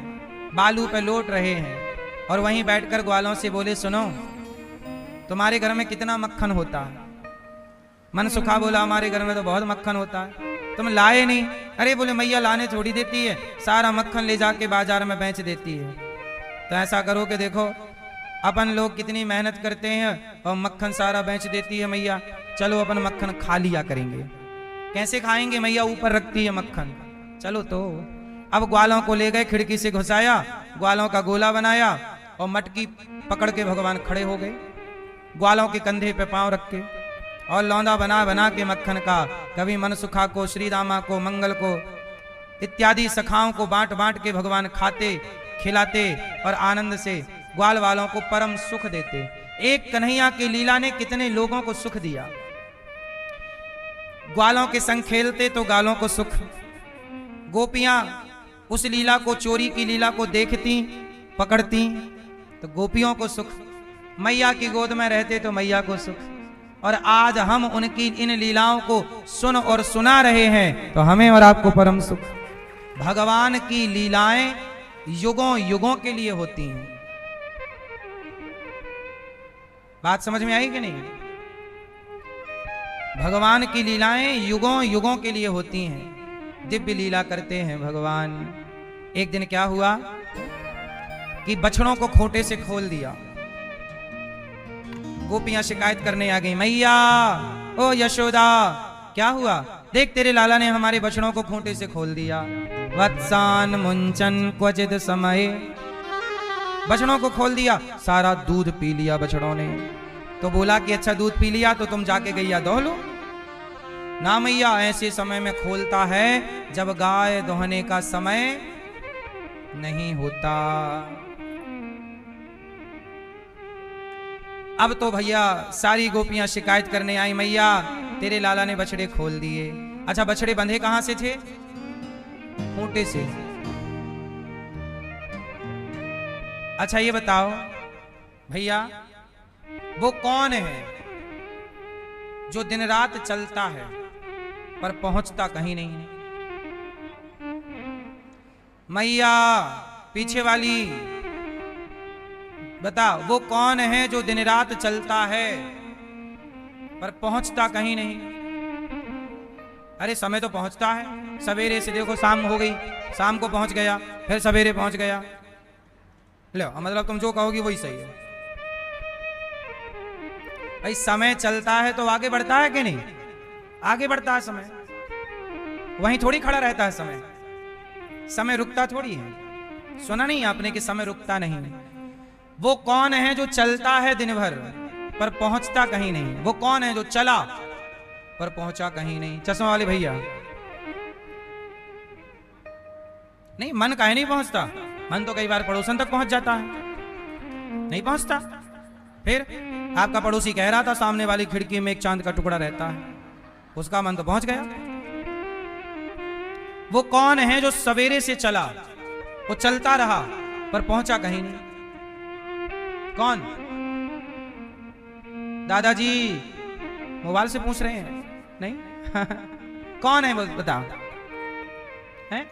बालू पे लौट रहे हैं और वहीं बैठकर ग्वालों से बोले, सुनो तुम्हारे घर में कितना मक्खन होता है। मन सुखा बोला, हमारे घर में तो बहुत मक्खन होता है, तुम लाए नहीं। अरे बोले मैया लाने थोड़ी देती है, सारा मक्खन ले जाके बाजार में बेच देती है। तो ऐसा करो कि देखो अपन लोग कितनी मेहनत करते हैं और मक्खन सारा बेच देती है मैया, चलो अपन मक्खन खा लिया करेंगे। कैसे खाएंगे, मैया ऊपर रखती है मक्खन। चलो तो अब ग्वालों को ले गए, खिड़की से घुसाया, ग्वालों का गोला बनाया और मटकी पकड़ के भगवान खड़े हो गए, ग्वालों के कंधे पे पांव रख के, और लौंदा बना बना के मक्खन का कभी मनसुखा को, श्री रामा को, मंगल को इत्यादि सखाओं को बांट बांट के भगवान खाते खिलाते और आनंद से ग्वाल वालों को परम सुख देते। एक कन्हैया की लीला ने कितने लोगों को सुख दिया। ग्वालों के संग खेलते तो गालों को सुख, गोपियां उस लीला को, चोरी की लीला को देखती पकड़ती तो गोपियों को सुख, मैया की गोद में रहते तो मैया को सुख। और आज हम उनकी इन लीलाओं को सुन और सुना रहे हैं तो हमें और आपको परम सुख। भगवान की लीलाएं युगों युगों के लिए होती हैं। बात समझ में आई कि नहीं? भगवान की लीलाएं युगों युगों के लिए होती हैं, दिव्य लीला करते हैं भगवान। एक दिन क्या हुआ कि बछड़ों को खूंटे से खोल दिया। गोपियां शिकायत करने आ गई, मैया ओ यशोदा क्या हुआ, देख तेरे लाला ने हमारे बछड़ों को खूंटे से खोल दिया। वत्सान मुंचन क्वचित समय, बछड़ों को खोल दिया, सारा दूध पी लिया बछड़ों ने। तो बोला कि अच्छा दूध पी लिया तो तुम जाके गैया दोह लो ना। मैया ऐसे समय में खोलता है जब गाय दोहने का समय नहीं होता। अब तो भैया सारी गोपियां शिकायत करने आई, मैया तेरे लाला ने बछड़े खोल दिए। अच्छा बछड़े बंधे कहां से थे? खूंटे से। अच्छा ये बताओ भैया, वो कौन है जो दिन रात चलता है पर पहुंचता कहीं नहीं? मैया पीछे वाली बताओ, वो कौन है जो दिन रात चलता है पर पहुंचता कहीं नहीं? अरे समय तो पहुंचता है, सवेरे से देखो शाम हो गई, शाम को पहुंच गया, फिर सवेरे पहुंच गया। लो मतलब तुम जो कहोगी वही सही है। भाई समय चलता है तो आगे बढ़ता है कि नहीं? आगे बढ़ता है समय, वहीं थोड़ी खड़ा रहता है समय। समय रुकता थोड़ी है। सुना नहीं आपने कि समय रुकता नहीं? वो कौन है जो चलता है दिन भर पर पहुंचता कहीं नहीं? वो कौन है जो चला पर पहुंचा कहीं नहीं? चश्मा वाले भैया, नहीं मन काहे नहीं पहुंचता? मन तो कई बार पड़ोसन तक पहुंच जाता है, नहीं पहुंचता। फिर आपका पड़ोसी कह रहा था सामने वाली खिड़की में एक चांद का टुकड़ा रहता है, उसका मन तो पहुंच गया। वो कौन है जो सवेरे से चला, वो चलता रहा पर पहुंचा कहीं नहीं? कौन? दादाजी मोबाइल से पूछ रहे हैं? नहीं कौन है वो बताओ, है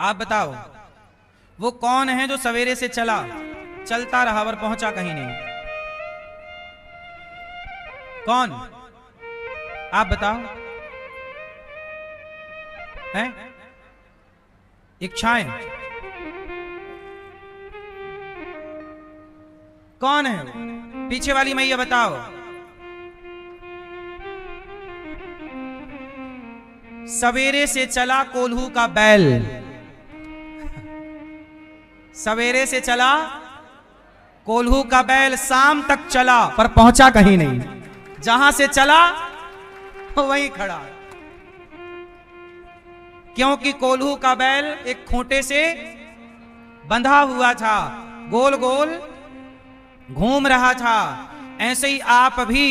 आप बताओ। वो कौन है जो सवेरे से चलता रहा पर पहुंचा कहीं नहीं? कौन? आप बताओ। हैं? इच्छाएं। कौन है वो? पीछे वाली मैया बताओ। सवेरे से चला कोल्हू का बैल, सवेरे से चला कोल्हू का बैल, शाम तक चला पर पहुंचा कहीं नहीं। जहां से चला वहीं खड़ा, क्योंकि कोल्हू का बैल एक खूंटे से बंधा हुआ था, गोल गोल घूम रहा था। ऐसे ही आप भी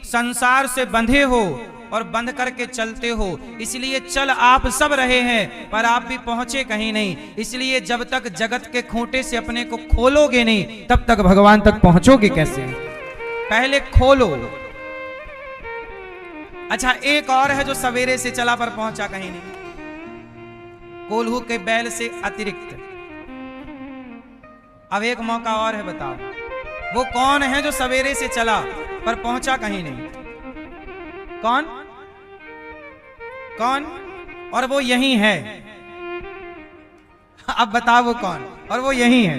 संसार से बंधे हो और बंध करके चलते हो, इसलिए चल आप सब रहे हैं पर आप भी पहुंचे कहीं नहीं। इसलिए जब तक जगत के खूंटे से अपने को खोलोगे नहीं तब तक भगवान तक पहुंचोगे कैसे? पहले खोलो। अच्छा, एक और है जो सवेरे से चला पर पहुंचा कहीं नहीं, कोल्हू के बैल से अतिरिक्त। अब एक मौका और है, बताओ वो कौन है जो सवेरे से चला पर पहुंचा कहीं नहीं? कौन? कौन? और वो यही है। अब बताओ वो कौन? और वो यही है।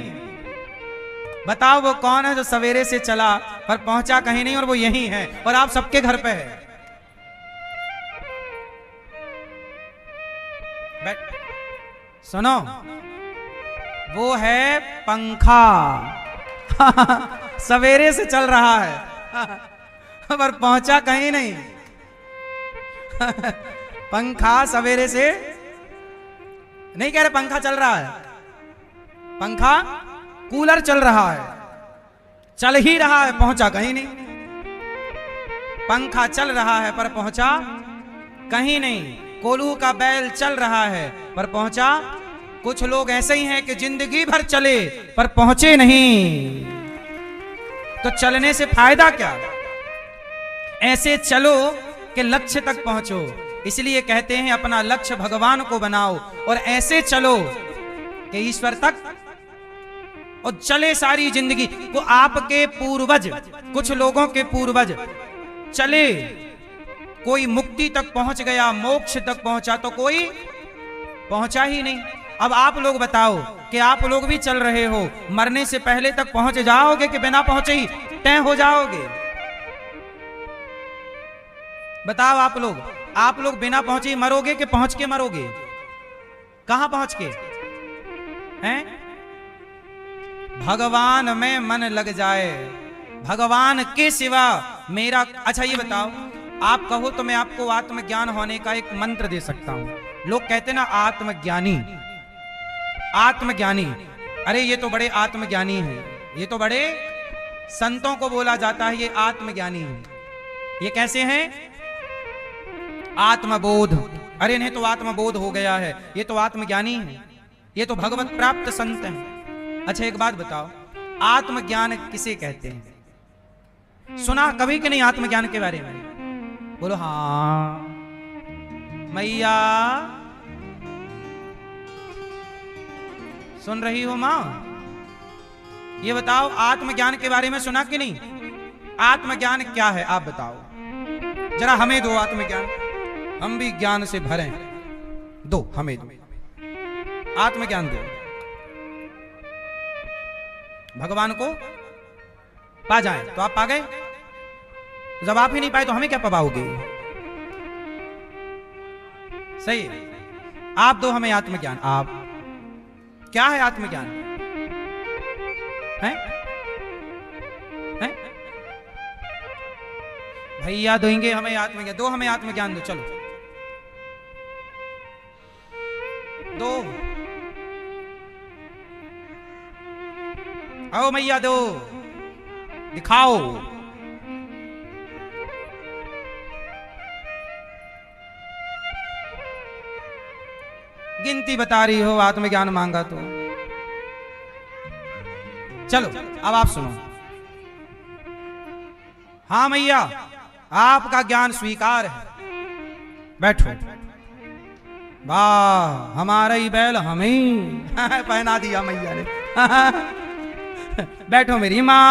बताओ वो कौन है जो सवेरे से चला पर पहुंचा कहीं नहीं और वो यही है और आप सबके घर पे है। सुनो, वो है पंखा। सवेरे से चल रहा है पर पहुंचा कहीं नहीं। पंखा सवेरे से नहीं कह रहे पंखा चल रहा है, पंखा कूलर चल रहा है, चल ही रहा है, पहुंचा कहीं नहीं। पंखा चल रहा है पर पहुंचा कहीं नहीं। कोल्हू का बैल चल रहा है पर पहुंचा। कुछ लोग ऐसे ही हैं कि जिंदगी भर चले पर पहुंचे नहीं, तो चलने से फायदा क्या? ऐसे चलो कि लक्ष्य तक पहुंचो। इसलिए कहते हैं अपना लक्ष्य भगवान को बनाओ और ऐसे चलो कि ईश्वर तक और चले सारी जिंदगी। वो आपके पूर्वज, कुछ लोगों के पूर्वज चले, कोई मुक्ति तक पहुंच गया, मोक्ष तक पहुंचा, तो कोई पहुंचा ही नहीं। अब आप लोग बताओ कि आप लोग भी चल रहे हो, मरने से पहले तक पहुंच जाओगे कि बिना पहुंचे ही तय हो जाओगे? बताओ आप लोग बिना पहुंचे ही मरोगे कि पहुंच के मरोगे? कहां पहुंच के हैं? भगवान में मन लग जाए, भगवान के सिवा मेरा। अच्छा ये बताओ, आप कहो तो मैं आपको आत्मज्ञान होने का एक मंत्र दे सकता हूं। लोग कहते ना आत्मज्ञानी, आत्मज्ञानी। अरे ये तो बड़े आत्मज्ञानी हैं, ये तो बड़े संतों को बोला जाता है ये आत्मज्ञानी हैं। ये कैसे हैं? आत्मबोध। अरे नहीं तो आत्मबोध हो गया है, ये तो आत्मज्ञानी है, ये तो भगवत प्राप्त संत हैं। अच्छा एक बात बताओ, आत्मज्ञान किसे कहते हैं? सुना कभी कि नहीं आत्मज्ञान के बारे में? बोलो हाँ मैया, सुन रही हो मां? ये बताओ आत्मज्ञान के बारे में सुना कि नहीं? आत्मज्ञान क्या है आप बताओ जरा, हमें दो आत्मज्ञान, हम भी ज्ञान से भरे। दो, हमें दो आत्मज्ञान, दो। भगवान को पा जाए तो आप पा गए, जब आप ही नहीं पाए तो हमें क्या पाओगे? सही, आप दो हमें आत्मज्ञान। आप क्या है आत्मज्ञान? हैं? हैं? भैया देंगे हमें आत्मज्ञान, दो हमें आत्मज्ञान दो, चलो दो। आओ मैया दो, दिखाओ। गिनती बता रही हो, आत्मज्ञान मांगा तो। चलो अब आप सुनो। हाँ मैया, आपका ज्ञान स्वीकार है, बैठो। वाह, हमारा ही बैल हमें पहना दिया मैया ने। बैठो मेरी माँ,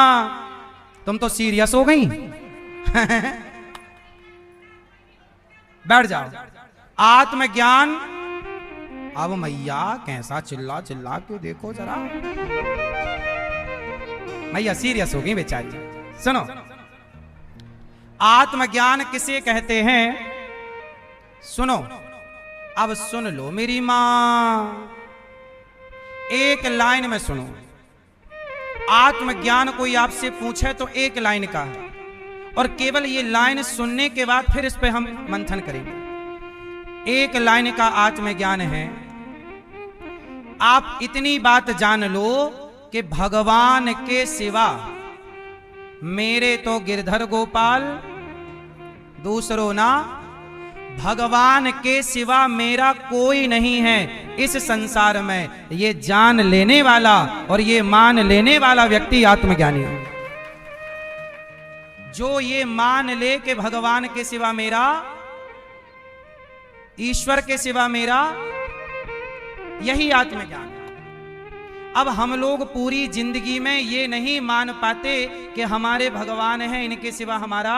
तुम तो सीरियस हो गई। बैठ जाओ। आत्मज्ञान। अब मैया कैसा चिल्ला चिल्ला के देखो जरा, मैया सीरियस हो गई बेचारी। सुनो, आत्मज्ञान किसे कहते हैं? सुनो, अब सुन लो मेरी मां, एक लाइन में सुनो। आत्मज्ञान कोई आपसे पूछे तो एक लाइन का है, और केवल ये लाइन सुनने के बाद फिर इस पे हम मंथन करेंगे। एक लाइन का आत्मज्ञान है, आप इतनी बात जान लो कि भगवान के सिवा मेरे तो गिरधर गोपाल दूसरो ना, भगवान के सिवा मेरा कोई नहीं है इस संसार में। ये जान लेने वाला और ये मान लेने वाला व्यक्ति आत्मज्ञानी है। जो ये मान ले कि भगवान के सिवा मेरा, ईश्वर के सिवा मेरा, यही आत्मज्ञान है। अब हम लोग पूरी जिंदगी में ये नहीं मान पाते कि हमारे भगवान हैं, इनके सिवा हमारा।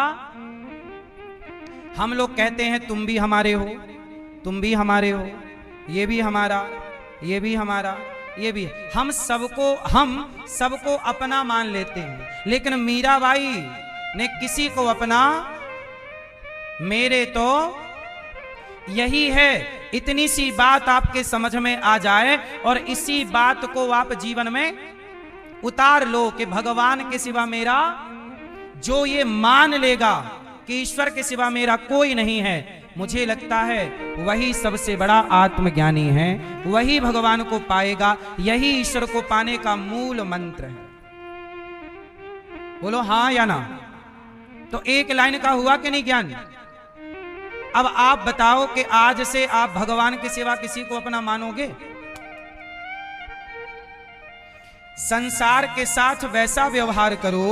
हम लोग कहते हैं तुम भी हमारे हो, तुम भी हमारे हो, ये भी हमारा, ये भी हमारा, ये भी। हम सबको अपना मान लेते हैं, लेकिन मीराबाई ने किसी को अपना, मेरे तो यही है। इतनी सी बात आपके समझ में आ जाए और इसी बात को आप जीवन में उतार लो कि भगवान के सिवा मेरा, जो ये मान लेगा कि ईश्वर के सिवा मेरा कोई नहीं है, मुझे लगता है वही सबसे बड़ा आत्मज्ञानी है, वही भगवान को पाएगा। यही ईश्वर को पाने का मूल मंत्र है। बोलो हां या ना। तो एक लाइन का हुआ कि नहीं ज्ञान? अब आप बताओ कि आज से आप भगवान के सिवा किसी को अपना मानोगे? संसार के साथ वैसा व्यवहार करो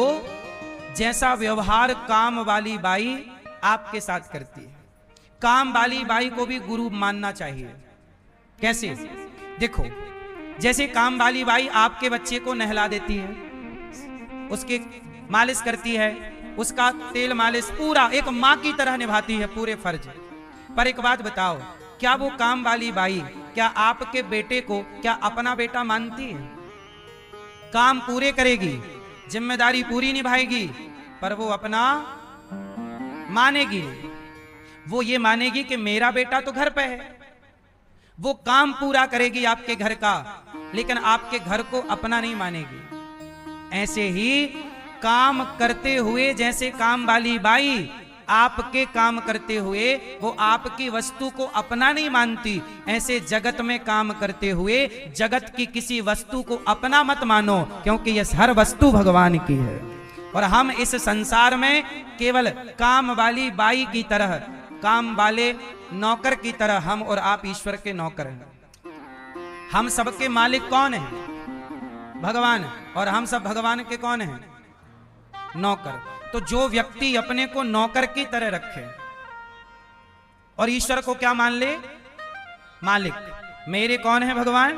जैसा व्यवहार काम वाली बाई आपके साथ करती है। काम वाली बाई को भी गुरु मानना चाहिए। कैसे? देखो, जैसे काम वाली बाई आपके बच्चे को नहला देती है, उसके मालिश करती है, उसका तेल मालिश पूरा एक माँ की तरह निभाती है पूरे फर्ज। पर एक बात बताओ, क्या वो काम वाली बाई क्या आपके बेटे को क्या अपना बेटा मानती है? काम पूरे करेगी, जिम्मेदारी पूरी निभाएगी, पर वो अपना मानेगी। वो ये मानेगी कि मेरा बेटा तो घर पे है। वो काम पूरा करेगी आपके घर का, लेकिन आपके घर को अपना नहीं मानेगी। ऐसे ही काम करते हुए, जैसे काम वाली बाई आपके काम करते हुए वो आपकी वस्तु को अपना नहीं मानती, ऐसे जगत में काम करते हुए जगत की किसी वस्तु को अपना मत मानो, क्योंकि यह हर वस्तु भगवान की है। और हम इस संसार में केवल काम वाली बाई की तरह, काम वाले नौकर की तरह हम और आप ईश्वर के नौकर हैं। हम सबके मालिक कौन है? भगवान। और हम सब भगवान के कौन हैं? नौकर। तो जो व्यक्ति अपने को नौकर की तरह रखे और ईश्वर को क्या मान ले? मालिक। मेरे कौन है? भगवान।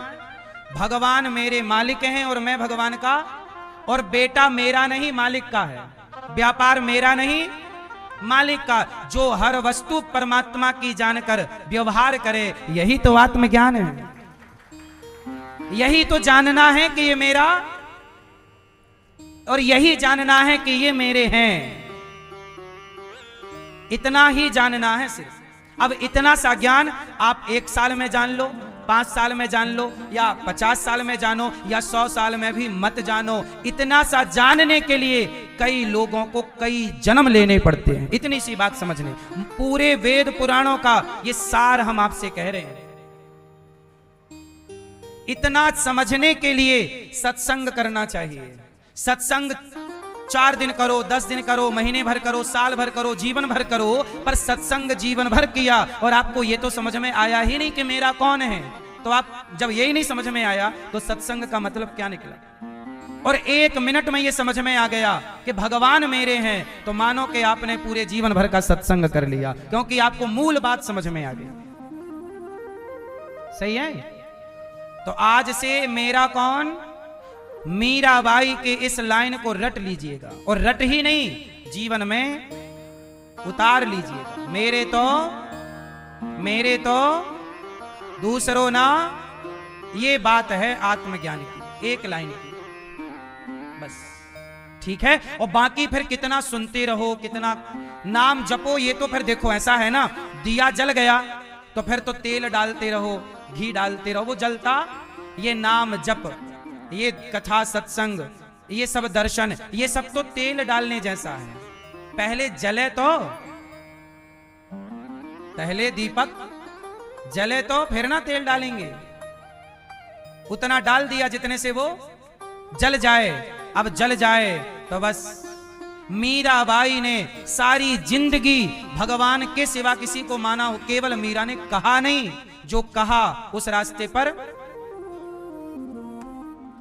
भगवान मेरे मालिक हैं और मैं भगवान का। और बेटा मेरा नहीं, मालिक का है। व्यापार मेरा नहीं, मालिक का। जो हर वस्तु परमात्मा की जानकर व्यवहार करे, यही तो आत्मज्ञान है। यही तो जानना है कि ये मेरा, और यही जानना है कि ये मेरे हैं। इतना ही जानना है सिर्फ। अब इतना सा ज्ञान आप 1 साल में जान लो, 5 साल में जान लो, या 50 साल में जानो, या 100 साल में भी मत जानो। इतना सा जानने के लिए कई लोगों को कई जन्म लेने पड़ते हैं। इतनी सी बात समझने, पूरे वेद पुराणों का ये सार हम आपसे कह रहे हैं। इतना समझने के लिए सत्संग करना चाहिए। सत्संग 4 दिन करो, 10 दिन करो, महीने भर करो, साल भर करो, जीवन भर करो, पर सत्संग जीवन भर किया और आपको ये तो समझ में आया ही नहीं कि मेरा कौन है, तो आप जब यही नहीं समझ में आया तो सत्संग का मतलब क्या निकला? और 1 मिनट में ये समझ में आ गया कि भगवान मेरे हैं, तो मानो कि आपने पूरे जीवन भर का सत्संग कर लिया, क्योंकि आपको मूल बात समझ में आ गई। सही है। तो आज से मेरा कौन, मीराबाई के इस लाइन को रट लीजिएगा, और रट ही नहीं जीवन में उतार लीजिएगा। मेरे तो दूसरों ना, ये बात है आत्मज्ञान की, एक लाइन की बस, ठीक है। और बाकी फिर कितना सुनते रहो, कितना नाम जपो, ये तो फिर देखो ऐसा है ना, दिया जल गया तो फिर तो तेल डालते रहो, घी डालते रहो, वो जलता। ये नाम जप, ये कथा सत्संग, ये सब दर्शन, ये सब तो तेल डालने जैसा है। पहले जले तो, पहले दीपक जले तो फिर ना तेल डालेंगे। उतना डाल दिया जितने से वो जल जाए। अब जल जाए तो बस। मीराबाई ने सारी जिंदगी भगवान के सिवा किसी को माना हो, केवल मीरा ने कहा नहीं, जो कहा उस रास्ते पर,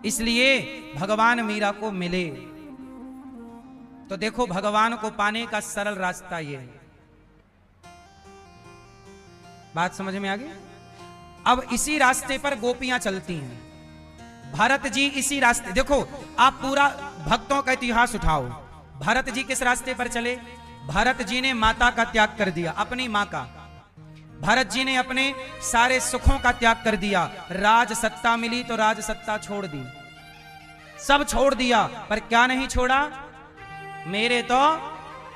इसलिए भगवान मीरा को मिले। तो देखो भगवान को पाने का सरल रास्ता ये है। बात समझ में आ गई? अब इसी रास्ते पर गोपियां चलती हैं। भरत जी इसी रास्ते, देखो आप पूरा भक्तों का इतिहास उठाओ। भरत जी किस रास्ते पर चले? भरत जी ने माता का त्याग कर दिया, अपनी मां का। भरत जी ने अपने सारे सुखों का त्याग कर दिया। राज सत्ता मिली तो राज सत्ता छोड़ दी, सब छोड़ दिया, पर क्या नहीं छोड़ा? मेरे तो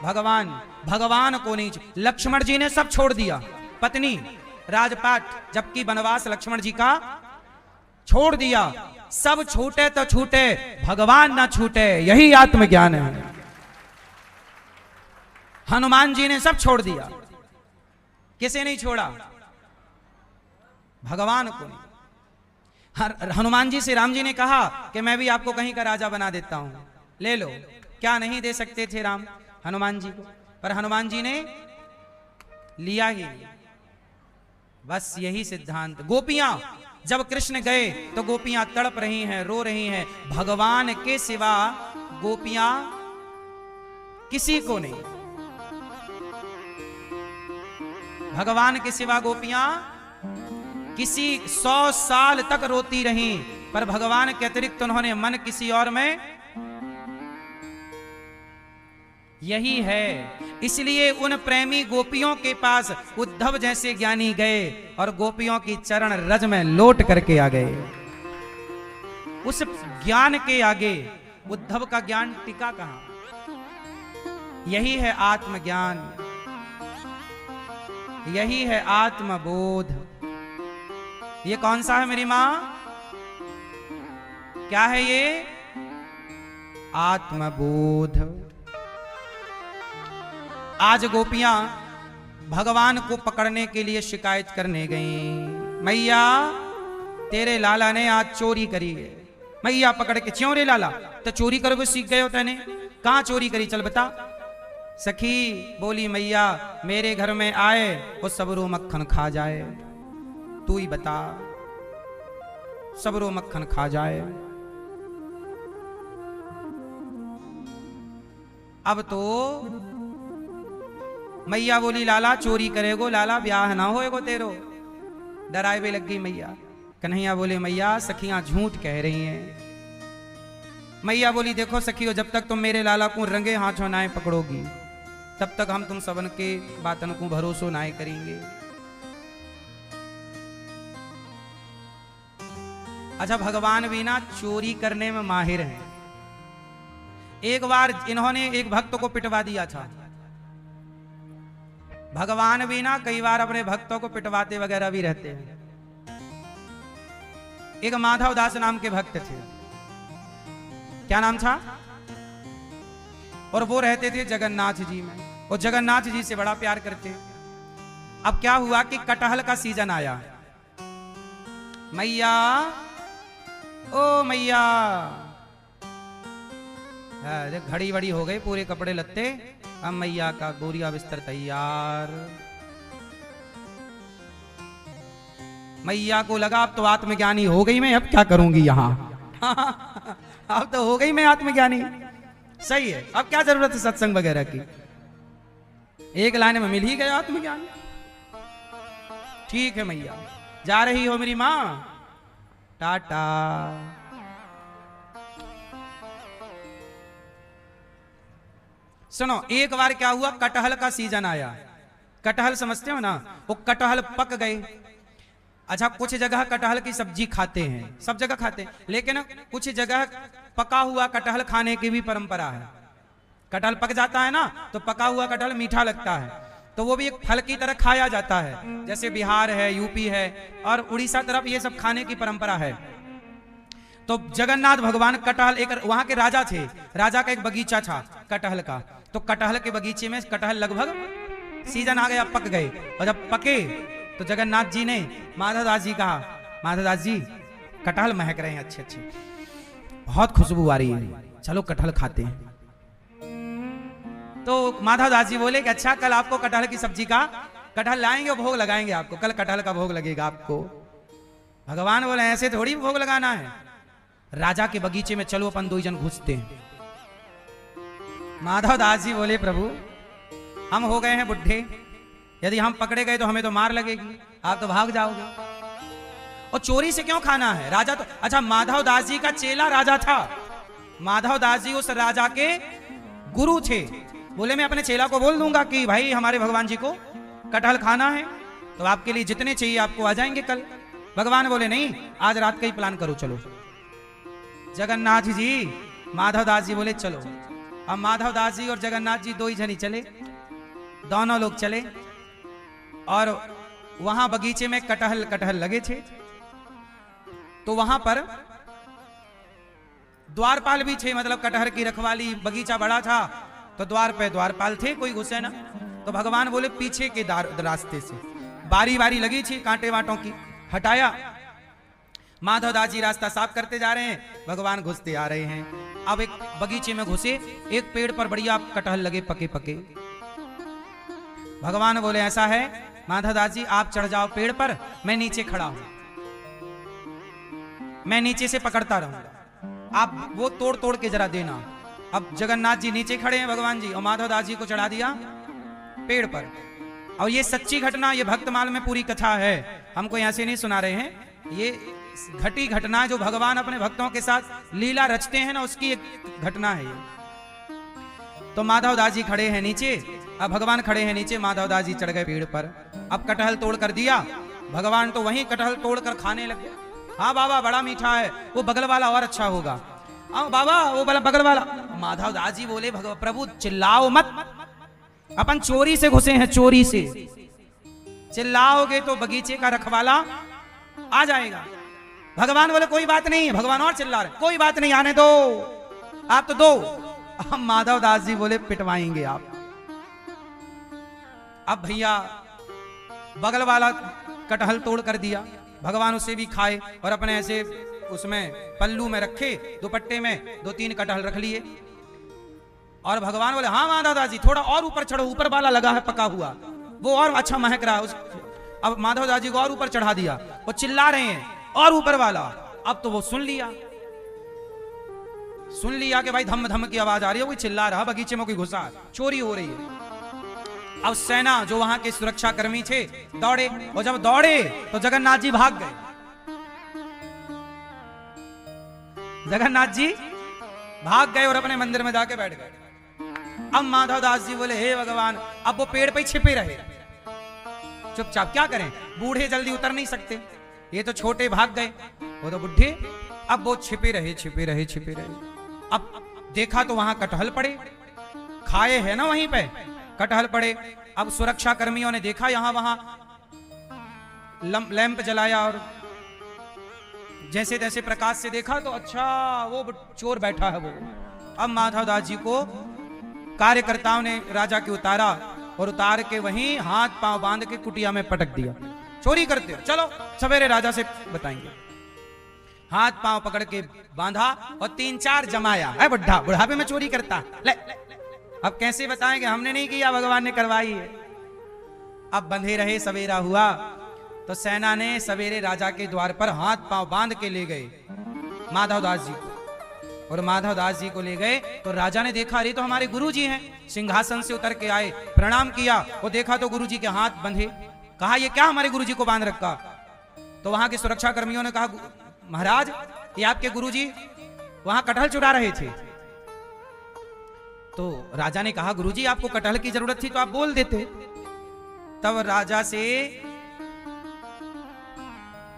भगवान को नहीं। लक्ष्मण जी ने सब छोड़ दिया, पत्नी, राजपाट, जबकि वनवास लक्ष्मण जी का छोड़ दिया। सब छूटे तो छूटे, भगवान ना छूटे, यही आत्मज्ञान है। हनुमान जी ने सब छोड़ दिया, किसे नहीं छोड़ा? भगवान को नहीं। हनुमान जी से राम जी ने कहा कि मैं भी आपको कहीं का राजा बना देता हूं, ले लो। क्या नहीं दे सकते थे राम हनुमान जी को? पर हनुमान जी ने लिया ही। बस यही सिद्धांत। गोपियां जब कृष्ण गए तो गोपियां तड़प रही हैं, रो रही हैं। भगवान के सिवा गोपियां किसी को नहीं, भगवान के सिवा गोपियां किसी 100 साल तक रोती रहीं, पर भगवान के अतिरिक्त उन्होंने मन किसी और में। यही है, इसलिए उन प्रेमी गोपियों के पास उद्धव जैसे ज्ञानी गए और गोपियों की चरण रज में लौट करके आ गए। उस ज्ञान के आगे उद्धव का ज्ञान टिका कहां? यही है आत्मज्ञान, यही है आत्मबोध। ये कौन सा है मेरी मां? क्या है ये? आत्मबोध। आज गोपियां भगवान को पकड़ने के लिए शिकायत करने गईं। मैया तेरे लाला ने आज चोरी करी है। मैया पकड़ के, क्यों रे लाला? तो चोरी करोगे सीख गए हो तैने? कहां चोरी करी, चल बता। सखी बोली मैया मेरे घर में आए वो सबरो मक्खन खा जाए। तू ही बता, सबरो मक्खन खा जाए। अब तो मैया बोली लाला चोरी करेगो, लाला ब्याह ना होएगो तेरो। डराए भी लग गई मैया। कन्हैया बोले मैया सखियां झूठ कह रही हैं। मैया बोली देखो सखियों, जब तक तुम मेरे लाला को रंगे हाथों नाए पकड़ोगी तब तक हम तुम सबन के बातन को भरोसो नाए करेंगे। अच्छा भगवान भी ना चोरी करने में माहिर हैं। एक बार इन्होंने एक भक्त को पिटवा दिया था। भगवान भी ना कई बार अपने भक्तों को पिटवाते वगैरह भी रहते हैं। एक माधव दास नाम के भक्त थे। क्या नाम था? और वो रहते थे जगन्नाथ जी में, और जगन्नाथ जी से बड़ा प्यार करते। अब क्या हुआ कि कटहल का सीजन आया। मैया ओ मैया, घड़ी वड़ी हो गई, पूरे कपड़े लत्ते, अब मैया का बोरिया बिस्तर तैयार। मैया को लगा अब तो आत्मज्ञानी हो गई मैं, अब क्या करूंगी यहां। अब तो हो गई मैं आत्मज्ञानी, सही है, अब क्या जरूरत है सत्संग वगैरह की। एक लाइन में मिल ही गया आत्मज्ञान। ठीक है मैया, जा रही हो मेरी माँ, टाटा। सुनो, एक बार क्या हुआ, कटहल का सीजन आया। कटहल समझते हो ना, वो कटहल पक गए। अच्छा, कुछ जगह कटहल की सब्जी खाते हैं, सब जगह खाते हैं, लेकिन कुछ जगह पका हुआ कटहल खाने की भी परंपरा है। कटहल पक जाता है ना, तो पका हुआ कटहल मीठा लगता है, तो वो भी एक फल की तरह खाया जाता है। जैसे बिहार है, यूपी है और उड़ीसा तरफ ये सब खाने की परंपरा है। तो जगन्नाथ भगवान कटहल, एक वहां के राजा थे, राजा का एक बगीचा था कटहल का, तो कटहल के बगीचे में कटहल लगभग सीजन आ गया, पक गए। और जब पके तो जगन्नाथ जी ने माधवदास जी कहा, माधवदास जी कटहल महक रहे हैं अच्छे अच्छे, बहुत खुशबू आ रही है, चलो कटहल खाते हैं। तो माधवदास जी बोले कि अच्छा, कल आपको कटहल की सब्जी का कटहल लाएंगे और भोग लगाएंगे आपको, कल कटहल का भोग लगेगा आपको। भगवान बोले ऐसे थोड़ी भोग लगाना है, राजा के बगीचे में चलो अपन दो जन घुसते हैं। माधवदास जी बोले प्रभु हम हो गए हैं बुढ़े, यदि हम पकड़े गए तो हमें तो मार लगेगी, आप तो भाग जाओगे, और चोरी से क्यों खाना है? राजा तो, अच्छा माधवदास जी का चेला राजा था, माधवदास जी उस राजा के गुरु थे। बोले मैं अपने चेला को बोल दूंगा कि भाई हमारे भगवान जी को कटहल खाना है, तो आपके लिए जितने चाहिए आपको आ जाएंगे कल। भगवान बोले नहीं, आज रात का ही प्लान करो, चलो। जगन्नाथ जी, माधवदास जी बोले चलो। अब माधवदास जी और जगन्नाथ जी दो ही जनी चले, दोनों लोग चले, और वहां बगीचे में कटहल लगे थे। तो वहां पर द्वारपाल भी थे, मतलब कटहल की रखवाली, बगीचा बड़ा था तो द्वार पे द्वारपाल थे, कोई घुसे ना। तो भगवान बोले पीछे के रास्ते से, बारी बारी लगी थी कांटे वाटों की, हटाया। माधवदास जी रास्ता साफ करते जा रहे हैं, भगवान घुसते आ रहे हैं। अब एक बगीचे में घुसे, एक पेड़ पर बढ़िया कटहल लगे पके पके। भगवान बोले ऐसा है माधवदास जी, आप चढ़ जाओ पेड़ पर, मैं नीचे खड़ा हूं, मैं नीचे से पकड़ता रहूंगा, आप वो तोड़ तोड़ के जरा देना। अब जगन्नाथ जी नीचे खड़े हैं भगवान जी, और माधवदास जी को चढ़ा दिया पेड़ पर। और ये सच्ची घटना, ये भक्तमाल में पूरी कथा है, हमको यहां से नहीं सुना रहे हैं, ये घटी घटना जो भगवान अपने भक्तों के साथ लीला रचते हैं ना, उसकी एक घटना है ये। तो माधवदास जी खड़े हैं नीचे, अब भगवान खड़े हैं नीचे, माधवदास जी चढ़ गए पेड़ पर। अब कटहल तोड़ कर दिया, भगवान तो वहीं कटहल तोड़ कर खाने लग गए। हाँ बाबा बड़ा मीठा है, वो बगल वाला और अच्छा होगा, आओ बाबा वो बगल वाला। माधवदास जी बोले प्रभु चिल्लाओ मत, अपन चोरी से घुसे हैं, चोरी से चिल्लाओगे तो बगीचे का रखवाला आ जाएगा। भगवान बोले कोई बात नहीं, भगवान और चिल्ला रहे, कोई बात नहीं, आने दो, आप तो दो। अब माधवदास जी बोले पिटवाएंगे आप। अब भैया बगल वाला कटहल तोड़ कर दिया, भगवान उसे भी खाए और अपने ऐसे उसमें पल्लू में रखे, दुपट्टे में 2-3 कटहल रख लिए। और भगवान बोले हाँ माधवदास जी थोड़ा और ऊपर चढ़ो, ऊपर वाला लगा है पका हुआ, वो और अच्छा महक रहा है उस। अब माधवदास जी को और ऊपर चढ़ा दिया, वो चिल्ला रहे हैं और ऊपर वाला। अब तो वो सुन लिया कि भाई धम धम की आवाज आ रही है, कोई चिल्ला रहा, बगीचे में कोई घुसा, चोरी हो रही है। अब सेना जो वहां के सुरक्षा कर्मी थे दौड़े, और जब दौड़े तो जगन्नाथ जी भाग गए। जगन्नाथ जी भाग गए और अपने मंदिर में जाके बैठ गए। अब माधवदास जी बोले हे भगवान, अब वो पेड़ पे छिपे रहे चुपचाप, क्या करें, बूढ़े जल्दी उतर नहीं सकते, ये तो छोटे भाग गए, वो तो बुढ़े। अब वो छिपे रहे। अब देखा तो वहां कटहल पड़े, खाए है ना वहीं पे कटहल पड़े। अब सुरक्षा कर्मियों ने देखा यहां वहां, लैंप जलाया और जैसे तैसे प्रकाश से देखा तो अच्छा वो चोर बैठा है वो। अब माधवदास जी को कार्यकर्ताओं ने राजा के उतारा और उतार के वहीं हाथ पांव बांध के कुटिया में पटक दिया। चोरी करते हो, चलो सवेरे राजा से बताएंगे। हाथ पांव पकड़ के बांधा और 3-4 जमाया, है बुढ़ापे में चोरी करता ले। अब कैसे बताएंगे, हमने नहीं किया, भगवान ने करवाई है। अब बंधे रहे, सवेरा हुआ तो सेना ने सवेरे राजा के द्वार पर हाथ पांव बांध के ले गए माधवदास जी को। और माधवदास जी को ले गए तो राजा ने देखा अरे तो हमारे गुरुजी हैं, सिंहासन से उतर के आए, प्रणाम किया, वो देखा तो गुरुजी के हाथ बंधे। कहा ये क्या हमारे गुरुजी को बांध रखा? तो वहां के सुरक्षा कर्मियों ने कहा, महाराज ये आपके गुरुजी वहां कटहल चुरा रहे थे। तो राजा ने कहा, गुरुजी आपको कटहल की जरूरत थी तो आप बोल देते। तब राजा से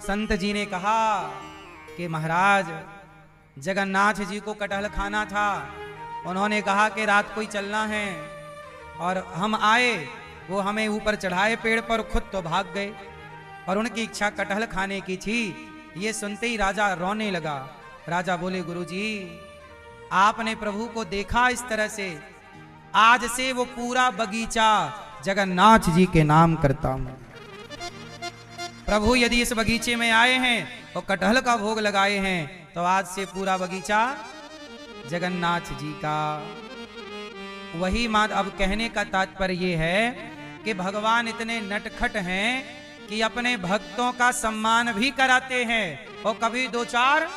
संत जी ने कहा कि महाराज जगन्नाथ जी को कटहल खाना था, उन्होंने कहा कि रात को ही चलना है, और हम आए, वो हमें ऊपर चढ़ाए पेड़ पर, खुद तो भाग गए, और उनकी इच्छा कटहल खाने की थी। ये सुनते ही राजा रोने लगा। राजा बोले, गुरुजी आपने प्रभु को देखा इस तरह से, आज से वो पूरा बगीचा जगन्नाथ जी के नाम करता हूं। प्रभु यदि इस बगीचे में आए हैं और कटहल का भोग लगाए हैं, तो आज से पूरा बगीचा जगन्नाथ जी का। वही मात अब कहने का तात्पर्य ये है कि भगवान इतने नटखट हैं कि अपने भक्तों का सम्मान भी कराते हैं और कभी दो चार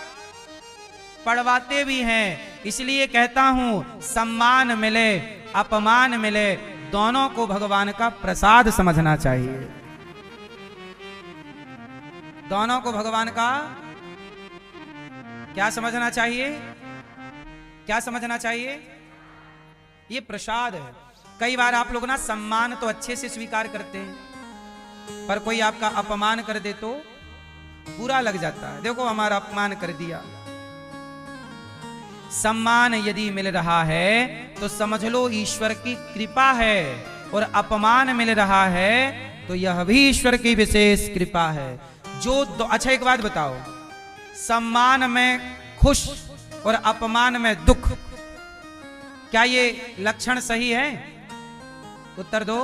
पढ़वाते भी हैं। इसलिए कहता हूं, सम्मान मिले अपमान मिले, दोनों को भगवान का प्रसाद समझना चाहिए। दोनों को भगवान का क्या समझना चाहिए? क्या समझना चाहिए? ये प्रसाद है। कई बार आप लोग ना सम्मान तो अच्छे से स्वीकार करते हैं, पर कोई आपका अपमान कर दे तो बुरा लग जाता है। देखो हमारा अपमान कर दिया। सम्मान यदि मिल रहा है तो समझ लो ईश्वर की कृपा है, और अपमान मिल रहा है तो यह भी ईश्वर की विशेष कृपा है। अच्छा एक बात बताओ, सम्मान में खुश और अपमान में दुख, क्या ये लक्षण सही है? उत्तर दो।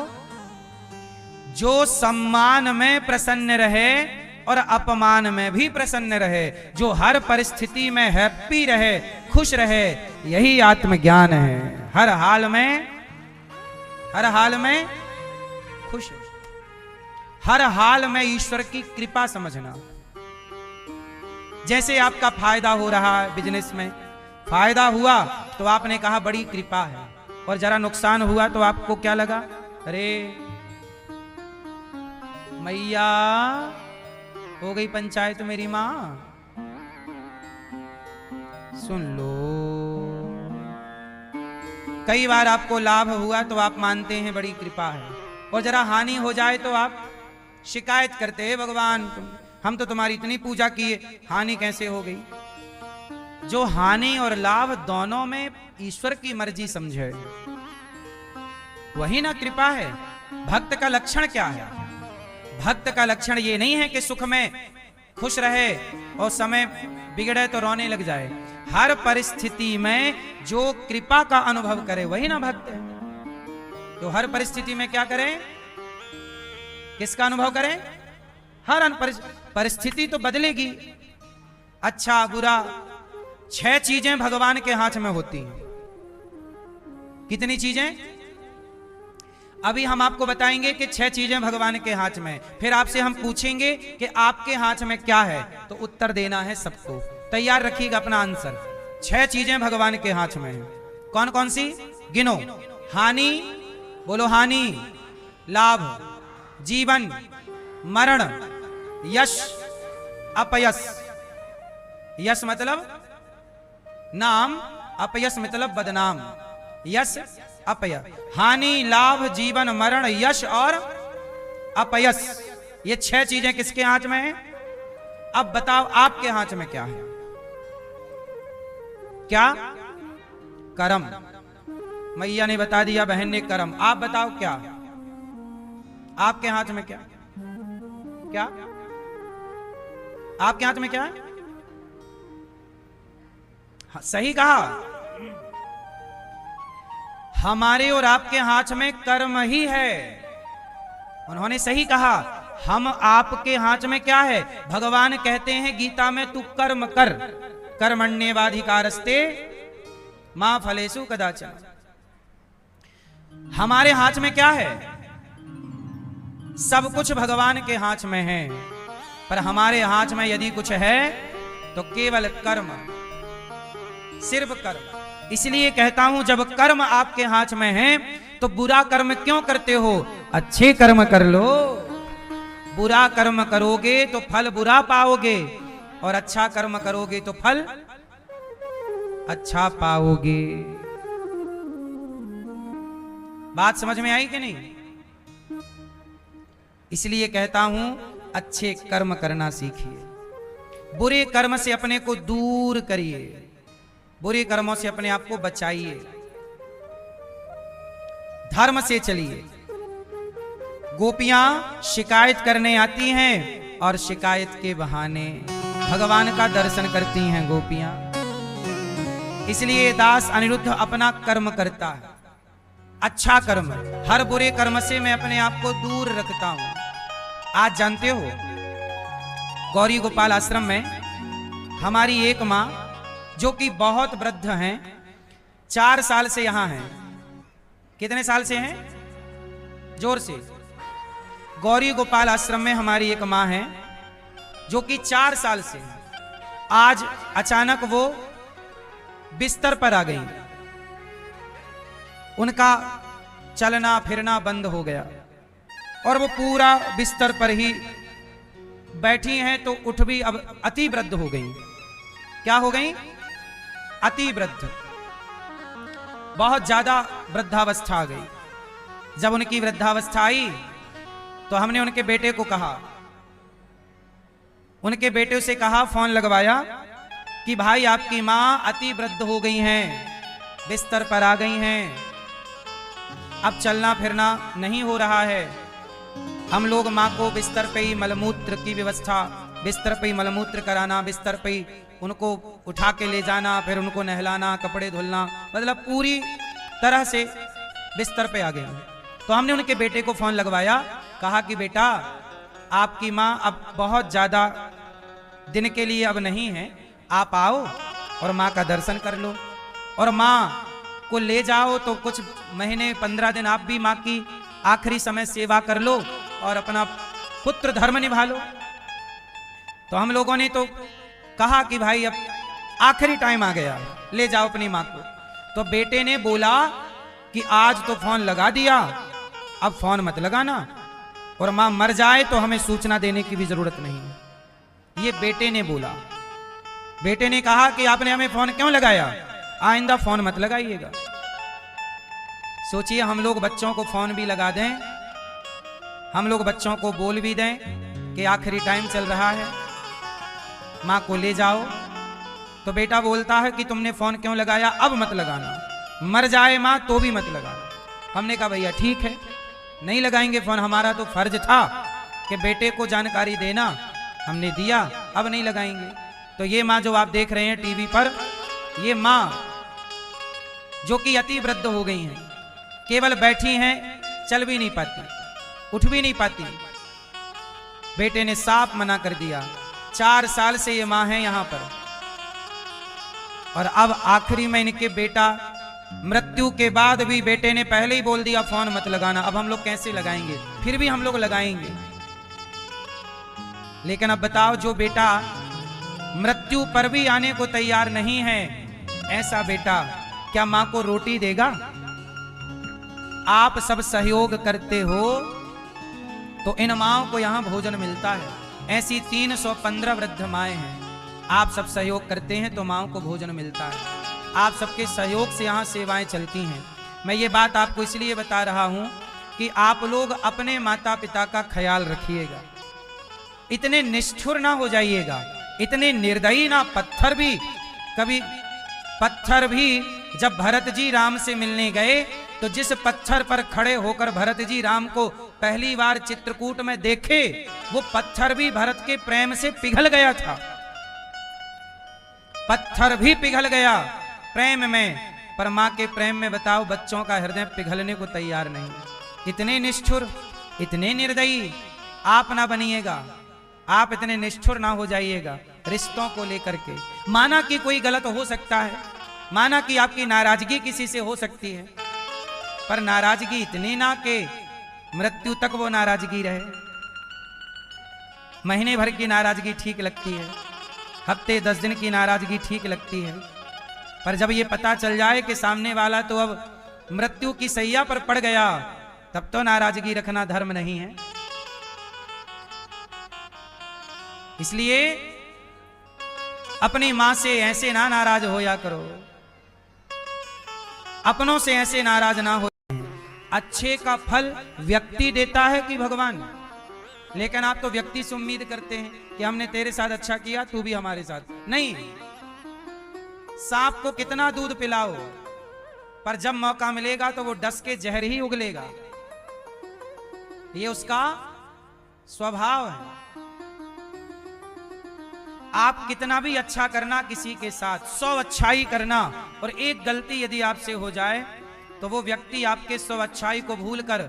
जो सम्मान में प्रसन्न रहे और अपमान में भी प्रसन्न रहे, जो हर परिस्थिति में हैप्पी रहे, खुश रहे, यही आत्मज्ञान है। हर हाल में खुश, हर हाल में ईश्वर की कृपा समझना। जैसे आपका फायदा हो रहा है बिजनेस में, फायदा हुआ तो आपने कहा बड़ी कृपा है, और जरा नुकसान हुआ तो आपको क्या लगा? अरे मैया हो गई पंचायत मेरी मां। सुन लो, कई बार आपको लाभ हुआ तो आप मानते हैं बड़ी कृपा है, और जरा हानि हो जाए तो आप शिकायत करते हैं, भगवान हम तो तुम्हारी इतनी पूजा किए, हानि कैसे हो गई? जो हानि और लाभ दोनों में ईश्वर की मर्जी समझे, वही ना कृपा है। भक्त का लक्षण क्या है? भक्त का लक्षण ये नहीं है कि सुख में खुश रहे और समय बिगड़े तो रोने लग जाए। हर परिस्थिति में जो कृपा का अनुभव करे वही ना भक्त है। तो हर परिस्थिति में क्या करें? किसका अनुभव करें? हर परिस्थिति तो बदलेगी, अच्छा बुरा, 6 चीजें भगवान के हाथ में होती हैं। कितनी चीजें? अभी हम आपको बताएंगे कि 6 चीजें भगवान के हाथ में। फिर आपसे हम पूछेंगे कि आपके हाथ में क्या है, तो उत्तर देना है सबको। तैयार रखिएगा अपना आंसर। 6 चीजें भगवान के हाथ में है। कौन कौन सी? गिनो। हानि, बोलो हानि, लाभ, जीवन, मरण, यश, अपयश। यश मतलब नाम, अपयश मतलब बदनाम। यश अपयश, हानि, लाभ, जीवन, मरण, यश और अपयश, ये 6 चीजें किसके हाथ में है? अब बताओ आपके हाथ में क्या है? क्या? कर्म। मैया ने बता दिया, बहन ने कर्म। आप बताओ क्या आपके हाथ में? क्या क्या आपके हाथ में क्या है? हाँ, सही कहा। हमारे और आपके हाथ में कर्म ही है। उन्होंने सही कहा। हम आपके हाथ में क्या है? भगवान कहते हैं गीता में, तू कर्म कर, कर्मण्येवाधिकारस्ते मां फलेषु कदाचन। हमारे हाथ में क्या है? सब कुछ भगवान के हाथ में है, पर हमारे हाथ में यदि कुछ है तो केवल कर्म, सिर्फ कर्म। इसलिए कहता हूं, जब कर्म आपके हाथ में है तो बुरा कर्म क्यों करते हो? अच्छे कर्म कर लो। बुरा कर्म करोगे तो फल बुरा पाओगे, और अच्छा कर्म करोगे तो फल अच्छा पाओगे। बात समझ में आई कि नहीं? इसलिए कहता हूं अच्छे कर्म करना सीखिए, बुरे कर्म से अपने को दूर करिए, बुरे कर्मों से अपने आप को बचाइए, धर्म से चलिए। गोपियां शिकायत करने आती हैं और शिकायत के बहाने भगवान का दर्शन करती हैं गोपियां। इसलिए दास अनिरुद्ध अपना कर्म करता है, अच्छा कर्म। हर बुरे कर्म से मैं अपने आप को दूर रखता हूं। आज जानते हो गौरी गोपाल आश्रम में हमारी एक माँ जो कि बहुत वृद्ध हैं, 4 साल से यहां हैं। कितने साल से हैं? जोर से। गौरी गोपाल आश्रम में हमारी एक माँ है जो कि 4 साल से है। आज अचानक वो बिस्तर पर आ गई, उनका चलना फिरना बंद हो गया और वो पूरा बिस्तर पर ही बैठी हैं। तो उठ भी अब अति वृद्ध हो गई। क्या हो गई? अति वृद्ध, बहुत ज्यादा वृद्धावस्था आ गई। जब उनकी वृद्धावस्था आई तो हमने उनके बेटे को कहा, उनके बेटे से कहा, फोन लगवाया कि भाई आपकी मां अति वृद्ध हो गई हैं, बिस्तर पर आ गई हैं, अब चलना फिरना नहीं हो रहा है। हम लोग माँ को बिस्तर पे ही मलमूत्र की व्यवस्था, बिस्तर पे ही मलमूत्र कराना, बिस्तर पे ही उनको उठा के ले जाना, फिर उनको नहलाना, कपड़े धुलना, मतलब पूरी तरह से बिस्तर पे आ गए। तो हमने उनके बेटे को फोन लगवाया, कहा कि बेटा आपकी माँ अब बहुत ज़्यादा दिन के लिए अब नहीं है, आप आओ और माँ का दर्शन कर लो और माँ को ले जाओ। तो कुछ महीने 15 दिन आप भी माँ की आखिरी समय सेवा कर लो और अपना पुत्र धर्म निभा लो। तो हम लोगों ने तो कहा कि भाई अब आखिरी टाइम आ गया, ले जाओ अपनी माँ को। तो बेटे ने बोला कि आज तो फोन लगा दिया, अब फोन मत लगाना, और माँ मर जाए तो हमें सूचना देने की भी जरूरत नहीं है। ये बेटे ने बोला। बेटे ने कहा कि आपने हमें फोन क्यों लगाया, आइंदा फोन मत लगाइएगा। सोचिए हम लोग बच्चों को फोन भी लगा दें, हम लोग बच्चों को बोल भी दें कि आखिरी टाइम चल रहा है, माँ को ले जाओ, तो बेटा बोलता है कि तुमने फोन क्यों लगाया, अब मत लगाना, मर जाए माँ तो भी मत लगाना। हमने कहा भैया ठीक है, नहीं लगाएंगे फोन, हमारा तो फर्ज था कि बेटे को जानकारी देना, हमने दिया, अब नहीं लगाएंगे। तो ये माँ जो आप देख रहे हैं टीवी पर, ये माँ जो कि अति वृद्ध हो गई हैं, केवल बैठी हैं, चल भी नहीं पाती, उठ भी नहीं पाती। बेटे ने साफ मना कर दिया। 4 साल से ये माँ है यहां पर, और अब आखिरी में इनके बेटा मृत्यु के बाद भी बेटे ने पहले ही बोल दिया फोन मत लगाना। अब हम लोग कैसे लगाएंगे? फिर भी हम लोग लगाएंगे। लेकिन अब बताओ, जो बेटा मृत्यु पर भी आने को तैयार नहीं है, ऐसा बेटा क्या मां को रोटी देगा? आप सब सहयोग करते हो तो इन माओं को यहां भोजन मिलता है। ऐसी 315 वृद्ध माएं हैं, आप सब सहयोग करते हैं तो माओं को भोजन मिलता है। आप सबके सहयोग से यहाँ सेवाएं चलती हैं। मैं ये बात आपको इसलिए बता रहा हूँ कि आप लोग अपने माता पिता का ख्याल रखिएगा, इतने निष्ठुर ना हो जाइएगा, इतने निर्दयी ना। पत्थर भी जब भरत जी राम से मिलने गए तो जिस पत्थर पर खड़े होकर भरत जी राम को पहली बार चित्रकूट में देखे, वो पत्थर भी भरत के प्रेम से पिघल गया था। पत्थर भी पिघल गया प्रेम में, पर मां के प्रेम में बताओ बच्चों का हृदय पिघलने को तैयार नहीं। इतने निष्ठुर, इतने निर्दयी आप ना बनिएगा, आप इतने निष्ठुर ना हो जाइएगा रिश्तों को लेकर के। माना कि कोई गलत हो सकता है, माना कि आपकी नाराजगी किसी से हो सकती है, पर नाराजगी इतनी ना कि मृत्यु तक वो नाराजगी रहे। महीने भर की नाराजगी ठीक लगती है, हफ्ते 10 दिन की नाराजगी ठीक लगती है, पर जब ये पता चल जाए कि सामने वाला तो अब मृत्यु की सैया पर पड़ गया, तब तो नाराजगी रखना धर्म नहीं है। इसलिए अपनी मां से ऐसे ना नाराज होया करो, अपनों से ऐसे नाराज ना हो। अच्छे का फल व्यक्ति देता है कि भगवान? लेकिन आप तो व्यक्ति से उम्मीद करते हैं कि हमने तेरे साथ अच्छा किया, तू भी हमारे साथ। नहीं, सांप को कितना दूध पिलाओ, पर जब मौका मिलेगा तो वो डस के जहर ही उगलेगा। ये उसका स्वभाव है। आप कितना भी अच्छा करना किसी के साथ, 100 अच्छाई करना, और एक गलती यदि आपसे हो जाए तो वो व्यक्ति आपके 100 अच्छाई को भूलकर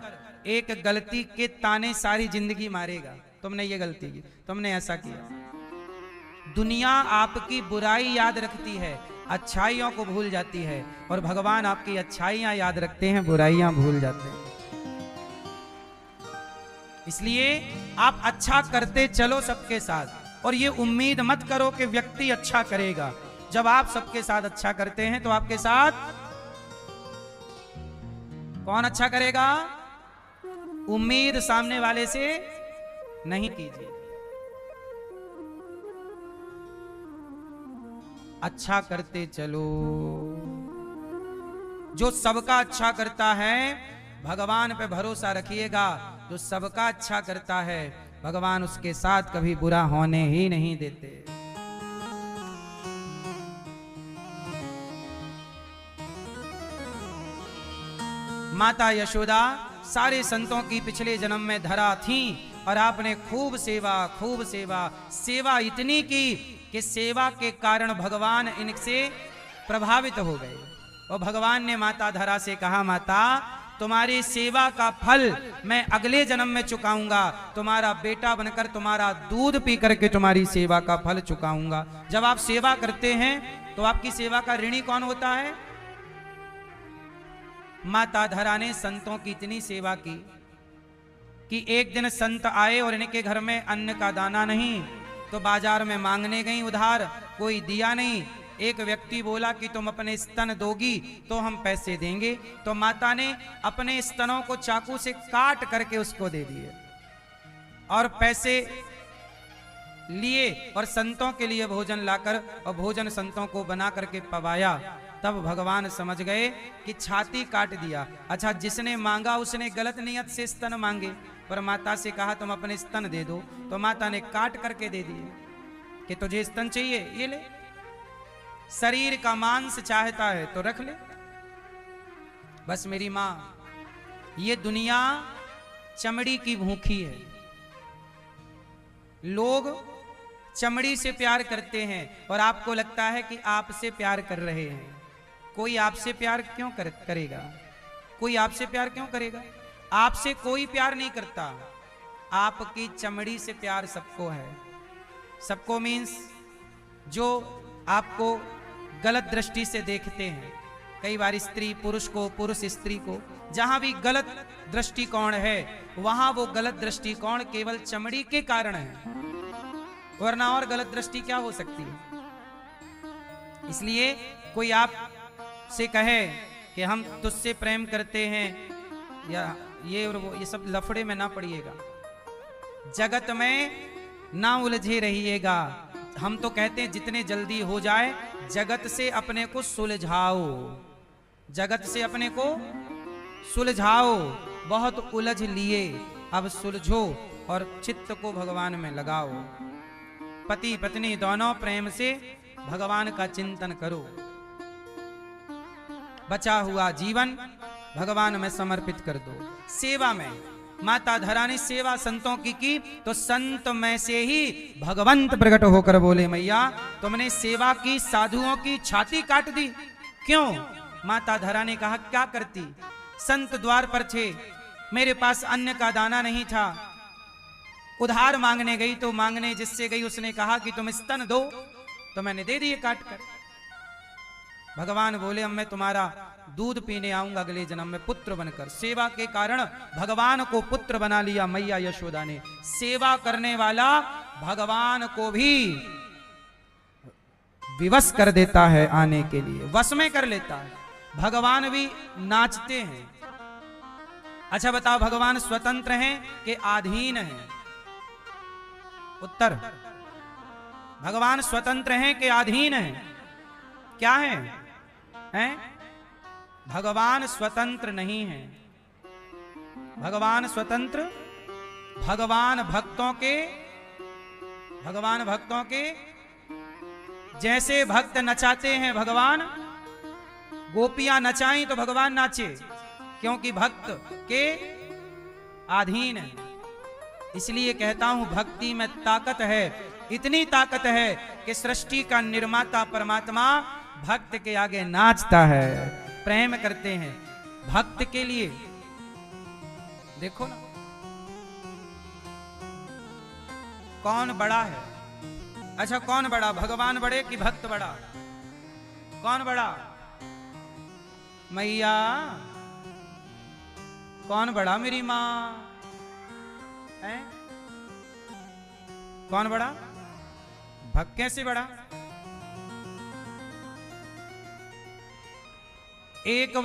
एक गलती के ताने सारी जिंदगी मारेगा। तुमने ये गलती की, तुमने ऐसा किया। दुनिया आपकी बुराई याद रखती है, अच्छाइयों को भूल जाती है, और भगवान आपकी अच्छाइयां याद रखते हैं, बुराइयां भूल जाते हैं। इसलिए आप अच्छा करते चलो सबके साथ, और ये उम्मीद मत करो कि व्यक्ति अच्छा करेगा। जब आप सबके साथ अच्छा करते हैं तो आपके साथ कौन अच्छा करेगा? उम्मीद सामने वाले से नहीं कीजिए। अच्छा करते चलो। जो सबका अच्छा करता है, भगवान पे भरोसा रखिएगा, जो सबका अच्छा करता है भगवान उसके साथ कभी बुरा होने ही नहीं देते। माता यशोदा सारे संतों की पिछले जन्म में धरा थी, और आपने खूब सेवा, खूब सेवा, सेवा इतनी की कि सेवा के कारण भगवान इनसे प्रभावित हो गए। और भगवान ने माता धरा से कहा, माता तुम्हारी सेवा का फल मैं अगले जन्म में चुकाऊंगा, तुम्हारा बेटा बनकर तुम्हारा दूध पी करके तुम्हारी सेवा का फल चुकाऊंगा। जब आप सेवा करते हैं तो आपकी सेवा का ऋणी कौन होता है? माता धरा ने संतों की इतनी सेवा की कि एक दिन संत आए और इनके घर में अन्न का दाना नहीं, तो बाजार में मांगने गई उधार, कोई दिया नहीं। एक व्यक्ति बोला कि तुम अपने स्तन दोगी तो हम पैसे देंगे, तो माता ने अपने स्तनों को चाकू से काट करके उसको दे दिए और पैसे लिए, और संतों के लिए भोजन लाकर और भोजन संतों को बना करके पवाया। तब भगवान समझ गए कि छाती काट दिया। अच्छा, जिसने मांगा उसने गलत नियत से स्तन मांगे, पर माता से कहा तुम अपने स्तन दे दो, तो माता ने काट करके दे दिए कि तुझे स्तन चाहिए, ये ले। शरीर का मांस चाहता है तो रख ले। बस मेरी मां, ये दुनिया चमड़ी की भूखी है। लोग चमड़ी से प्यार करते हैं और आपको लगता है कि आपसे प्यार कर रहे हैं। कोई आपसे प्यार क्यों करेगा? कोई आपसे प्यार क्यों करेगा? आपसे कोई प्यार नहीं करता। आपकी चमड़ी से प्यार सबको है। सबको मीन्स जो आपको गलत दृष्टि से देखते हैं। कई बार स्त्री पुरुष को, पुरुष स्त्री को, जहां भी गलत दृष्टिकोण है वहां वो गलत दृष्टिकोण केवल चमड़ी के कारण है, वरना और गलत दृष्टि क्या हो सकती है। इसलिए कोई आप से कहे कि हम तुझसे प्रेम करते हैं या ये और वो, ये सब लफड़े में ना पड़िएगा, जगत में ना उलझे रहिएगा। हम तो कहते हैं जितने जल्दी हो जाए जगत से अपने को सुलझाओ, जगत से अपने को सुलझाओ। बहुत उलझ लिए, अब सुलझो और चित्त को भगवान में लगाओ। पति पत्नी दोनों प्रेम से भगवान का चिंतन करो। बचा हुआ जीवन भगवान में समर्पित कर दो। सेवा में माता धरा ने सेवा संतों की तो संत में से ही भगवंत प्रकट होकर बोले, मैया तुमने सेवा की, साधुओं की छाती काट दी, क्यों? माता धरा ने कहा, क्या करती? संत द्वार पर थे, मेरे पास अन्न का दाना नहीं था, उधार मांगने गई तो मांगने जिससे गई उसने कहा कि तुम स्तन दो, तो मैंने दे दिए काट कर। भगवान बोले, अब मैं तुम्हारा दूध पीने आऊंगा अगले जन्म में पुत्र बनकर। सेवा के कारण भगवान को पुत्र बना लिया मैया यशोदा ने। सेवा करने वाला भगवान को भी विवश कर देता है, आने के लिए वश में कर लेता है। भगवान भी नाचते हैं। अच्छा बताओ, भगवान स्वतंत्र हैं कि अधीन हैं? उत्तर, भगवान स्वतंत्र हैं कि अधीन हैं? क्या हैं? भगवान स्वतंत्र नहीं हैं। भगवान स्वतंत्र, भगवान भक्तों के जैसे भक्त नचाते हैं भगवान, गोपियां नचाई तो भगवान नाचे, क्योंकि भक्त के अधीन है। इसलिए कहता हूं भक्ति में ताकत है, इतनी ताकत है कि सृष्टि का निर्माता परमात्मा भक्त के आगे नाचता है, प्रेम करते हैं भक्त के लिए। देखो ना, कौन बड़ा है? अच्छा, कौन बड़ा, भगवान बड़े कि भक्त बड़ा? कौन बड़ा? मैया। कौन बड़ा? मेरी मां है। कौन बड़ा? भक्त कैसे बड़ा? एक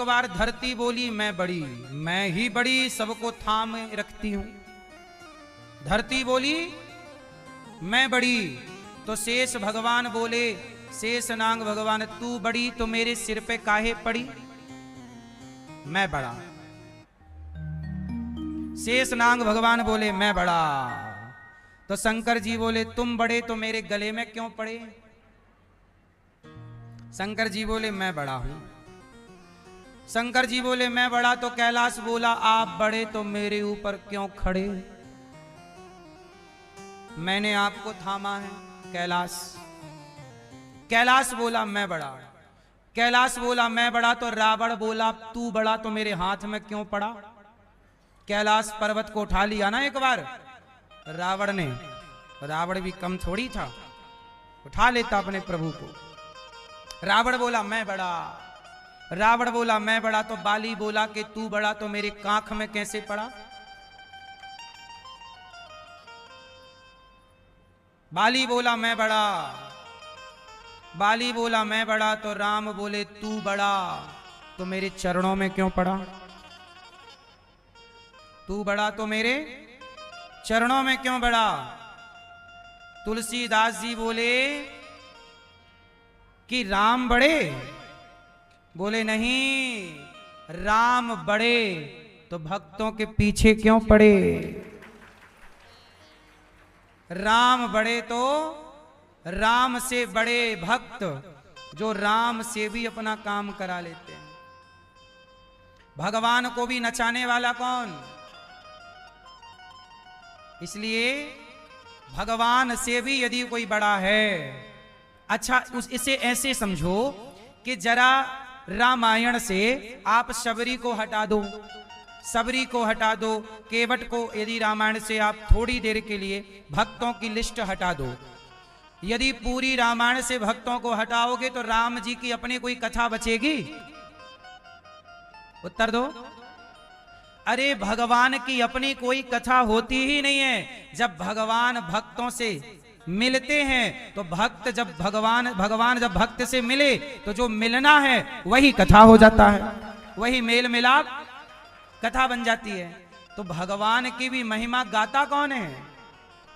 बार धरती बोली मैं बड़ी, मैं ही बड़ी सबको थाम रखती हूं। धरती बोली मैं बड़ी, तो शेष भगवान बोले, शेष नांग भगवान तू बड़ी तो मेरे सिर पे काहे पड़ी? मैं बड़ा। शेष नांग भगवान बोले मैं बड़ा, तो शंकर जी बोले तुम बड़े तो मेरे गले में क्यों पड़े? शंकर जी बोले मैं बड़ा हूं। शंकर जी बोले मैं बड़ा, तो कैलाश बोला आप बड़े तो मेरे ऊपर क्यों खड़े? मैंने आपको थामा है। कैलाश बोला मैं बड़ा। कैलाश बोला मैं बड़ा, तो रावण बोला तू बड़ा तो मेरे हाथ में क्यों पड़ा? कैलाश पर्वत को उठा लिया ना एक बार रावण ने, रावण भी कम थोड़ी था, उठा लेता अपने प्रभु को। रावण बोला मैं बड़ा। रावण बोला मैं बड़ा, तो बाली बोला कि तू बड़ा तो मेरे कांख में कैसे पड़ा? बाली बोला मैं बड़ा। बाली बोला मैं बड़ा, तो राम बोले तू बड़ा तो मेरे चरणों में क्यों पड़ा? तू बड़ा तो मेरे चरणों में क्यों बड़ा? तुलसीदास जी बोले कि राम बड़े? बोले नहीं, राम बड़े तो भक्तों के पीछे क्यों पड़े? राम बड़े तो राम से बड़े भक्त जो राम से भी अपना काम करा लेते हैं। भगवान को भी नचाने वाला कौन? इसलिए भगवान से भी यदि कोई बड़ा है, अच्छा इसे ऐसे समझो कि जरा रामायण से आप शबरी को हटा दो, सबरी को हटा दो, केवट को यदि रामायण से आप थोड़ी देर के लिए भक्तों की लिस्ट हटा दो, यदि पूरी रामायण से भक्तों को हटाओगे तो राम जी की अपनी कोई कथा बचेगी? उत्तर दो। अरे भगवान की अपनी कोई कथा होती ही नहीं है। जब भगवान भक्तों से मिलते हैं तो भगवान जब भक्त से मिले तो जो मिलना है वही कथा हो जाता है, वही मेल मिलाप कथा बन जाती है। तो भगवान की भी महिमा गाता कौन है?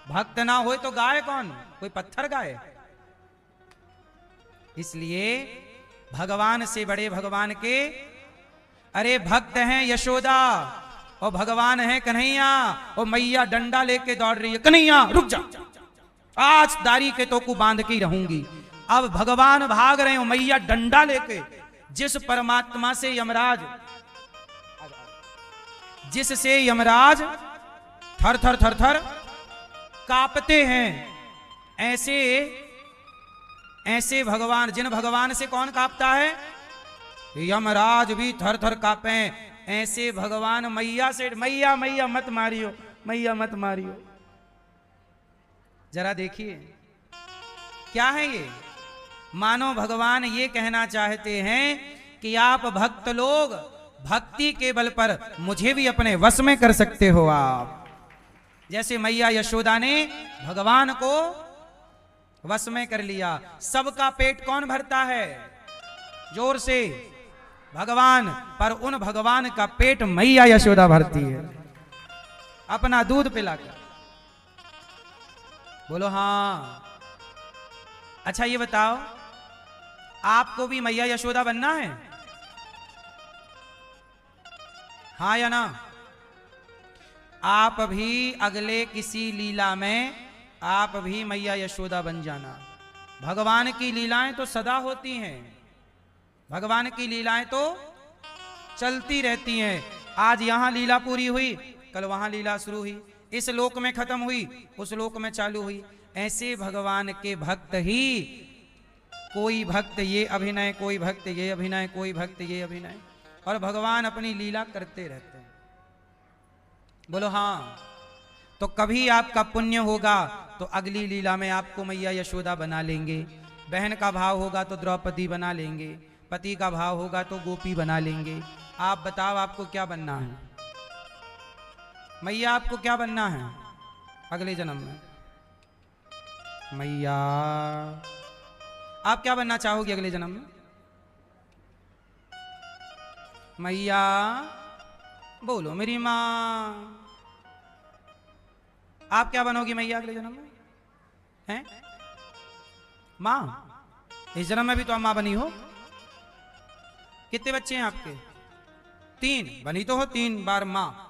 भक्त ना हो तो गाए कौन? कोई पत्थर गाए? इसलिए भगवान से बड़े भगवान के, अरे भक्त हैं यशोदा और भगवान है कन्हैया, और मैया डंडा लेके दौड़ रही है, कन्हैया रुक जा, आज दारी के तो को बांध के रहूंगी। अब भगवान भाग रहे हो, मैया डंडा लेके, जिस परमात्मा से यमराज, जिससे यमराज थर थर थर थर कांपते हैं, ऐसे भगवान, जिन भगवान से कौन कांपता है? यमराज भी थर थर कांपे। ऐसे भगवान मैया से, मैया मैया मत मारियो, मैया मत मारियो। जरा देखिए क्या है ये? मानो भगवान ये कहना चाहते हैं कि आप भक्त लोग भक्ति के बल पर मुझे भी अपने वश में कर सकते हो आप। जैसे मैया यशोदा ने भगवान को वश में कर लिया। सबका पेट कौन भरता है? जोर से भगवान, पर उन भगवान का पेट मैया यशोदा भरती है अपना दूध पिलाकर। बोलो हाँ। अच्छा ये बताओ, आपको भी मैया यशोदा बनना है? हाँ या ना? आप भी अगले किसी लीला में आप भी मैया यशोदा बन जाना। भगवान की लीलाएं तो सदा होती हैं, भगवान की लीलाएं तो चलती रहती हैं। आज यहां लीला पूरी हुई, कल वहां लीला शुरू हुई, इस लोक में खत्म हुई, उस लोक में चालू हुई। ऐसे भगवान के भक्त ही, कोई भक्त ये अभिनय, कोई भक्त ये अभिनय, कोई भक्त ये अभिनय, और भगवान अपनी लीला करते रहते हैं। बोलो हाँ। तो कभी आपका पुण्य होगा तो अगली लीला में आपको मैया यशोदा बना लेंगे, बहन का भाव होगा तो द्रौपदी बना लेंगे, पति का भाव होगा तो गोपी बना लेंगे। आप बताओ आपको क्या बनना है? मैया आपको क्या बनना है अगले जन्म में? मैया आप क्या बनना चाहोगे अगले जन्म में? मैया बोलो मेरी माँ। आप क्या बनोगी मैया अगले जन्म में? हैं? माँ? इस जन्म में भी तो आप माँ बनी हो। कितने बच्चे हैं आपके? 3 बनी तो हो 3 बार माँ।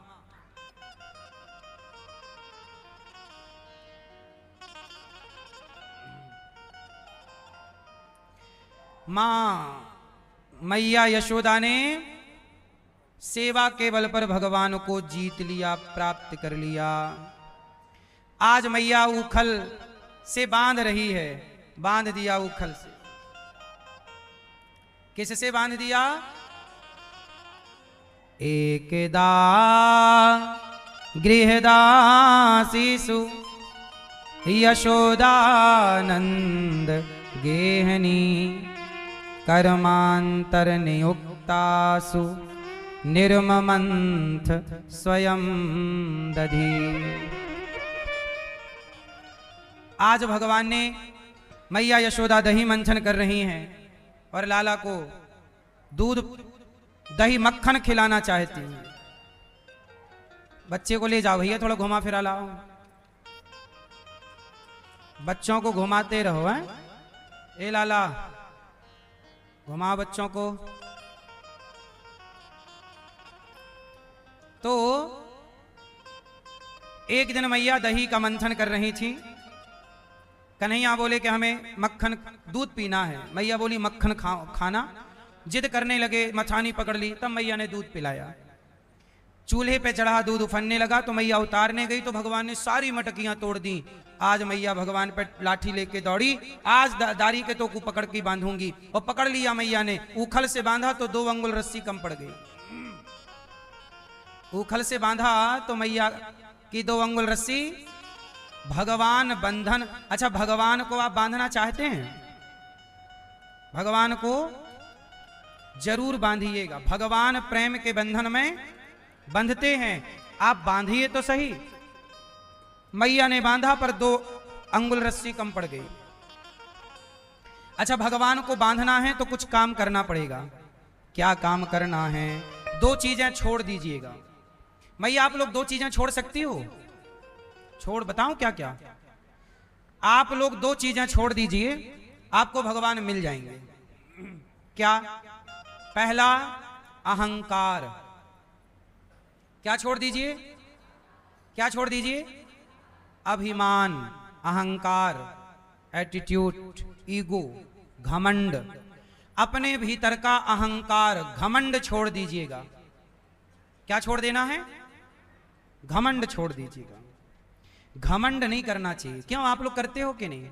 माँ मैया यशोदा ने सेवा के बल पर भगवान को जीत लिया, प्राप्त कर लिया। आज मैया उखल से बांध रही है, बांध दिया उखल से। किससे बांध दिया? एकदा गृहदासीसु यशोदानंद गेहनी कर्मांतर नियुक्तासु निर्ममंथ स्वयं दधी। आज भगवान ने, मैया यशोदा दही मंथन कर रही हैं और लाला को दूध दही मक्खन खिलाना चाहती हैं। बच्चे को ले जाओ भैया, थोड़ा घुमा फिरा लाओ, बच्चों को घुमाते रहो। हैं ए लाला, घुमाओ बच्चों को। तो एक दिन मैया दही का मंथन कर रही थी। कन्हैया बोले कि हमें मक्खन दूध पीना है। मैया बोली मक्खन खाना। जिद करने लगे, मछानी पकड़ ली, तब मैया ने दूध पिलाया। चूल्हे पे चढ़ा दूध उफनने लगा तो मैया उतारने गई तो भगवान ने सारी मटकियां तोड़ दी। आज मैया भगवान पे लाठी लेके दौड़ी, आज दारी के तो को पकड़ के बांधूंगी। और पकड़ लिया मैया ने, उखल से बांधा तो 2 अंगुल रस्सी कम पड़ गई। उखल से बांधा तो मैया की 2 अंगुल रस्सी, भगवान बंधन। अच्छा, भगवान को आप बांधना चाहते हैं? भगवान को जरूर बांधिएगा। भगवान प्रेम के बंधन में बंधते हैं, आप बांधिए तो सही। मैया ने बांधा पर 2 अंगुल रस्सी कम पड़ गई। अच्छा, भगवान को बांधना है तो कुछ काम करना पड़ेगा। क्या काम करना है? 2 चीजें छोड़ दीजिएगा। मैया आप लोग 2 चीजें छोड़ सकती हो? छोड़ बताऊं क्या क्या? आप लोग 2 चीजें छोड़ दीजिए, आपको भगवान मिल जाएंगे। क्या? पहला, अहंकार। क्या छोड़ दीजिए? क्या छोड़ दीजिए? अभिमान, अहंकार, एटीट्यूड, ईगो, घमंड। अपने भीतर का अहंकार, घमंड छोड़ दीजिएगा। क्या छोड़ देना है? घमंड छोड़ दीजिएगा। घमंड नहीं करना चाहिए। क्यों, आप लोग करते हो कि नहीं?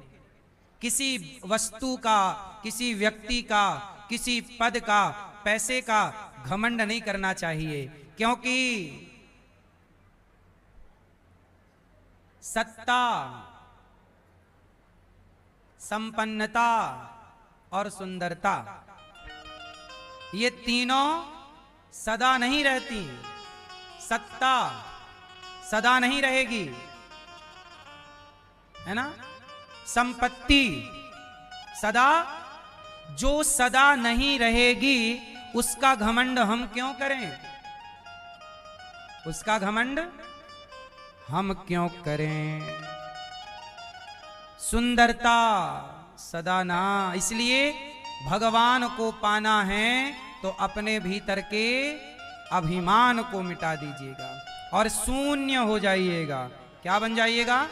किसी वस्तु का, किसी व्यक्ति का, किसी पद का, पैसे का घमंड नहीं करना चाहिए, क्योंकि सत्ता, संपन्नता और सुंदरता, ये तीनों सदा नहीं रहती। सत्ता सदा नहीं रहेगी, है ना? संपत्ति सदा, जो सदा नहीं रहेगी उसका घमंड हम क्यों करें? उसका घमंड हम क्यों करें? सुंदरता सदा ना। इसलिए भगवान को पाना है तो अपने भीतर के अभिमान को मिटा दीजिएगा और शून्य हो जाइएगा। क्या बन जाइएगा?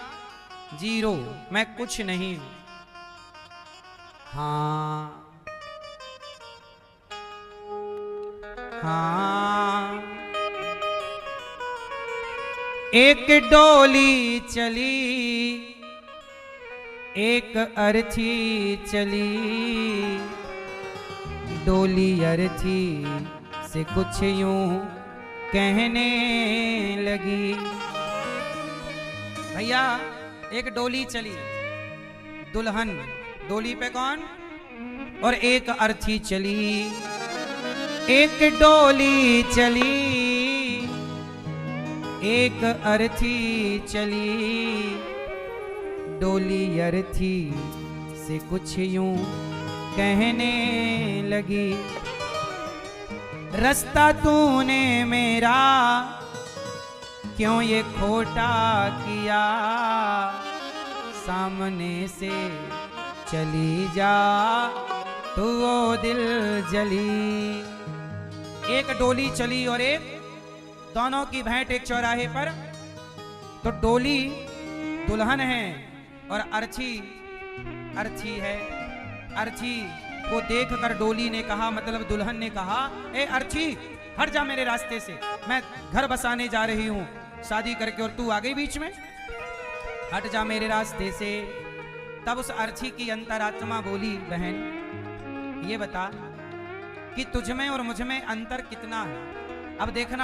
जीरो। मैं कुछ नहीं हूं। हाँ हाँ। एक डोली चली, एक अर्थी चली, डोली अर्थी से कुछ यूं कहने लगी। भैया एक डोली चली, दुल्हन, डोली पे कौन? और एक अर्थी चली। एक डोली चली, एक अर्थी चली, डोली अर्थी से कुछ यूं कहने लगी। रास्ता तूने मेरा क्यों ये खोटा किया, सामने से चली जा तू वो दिल जली। एक डोली चली और एक, दोनों की भेंट एक चौराहे पर। तो डोली दुल्हन है और अर्थी अर्थी है। अर्थी को देखकर डोली ने कहा, मतलब दुल्हन ने कहा, ए अर्थी हट जा मेरे रास्ते से, मैं घर बसाने जा रही हूं शादी करके और तू आ गई बीच में, हट जा मेरे रास्ते से। तब उस अर्थी की अंतरात्मा बोली, बहन ये बता कि तुझ में और मुझ में अंतर कितना है। अब देखना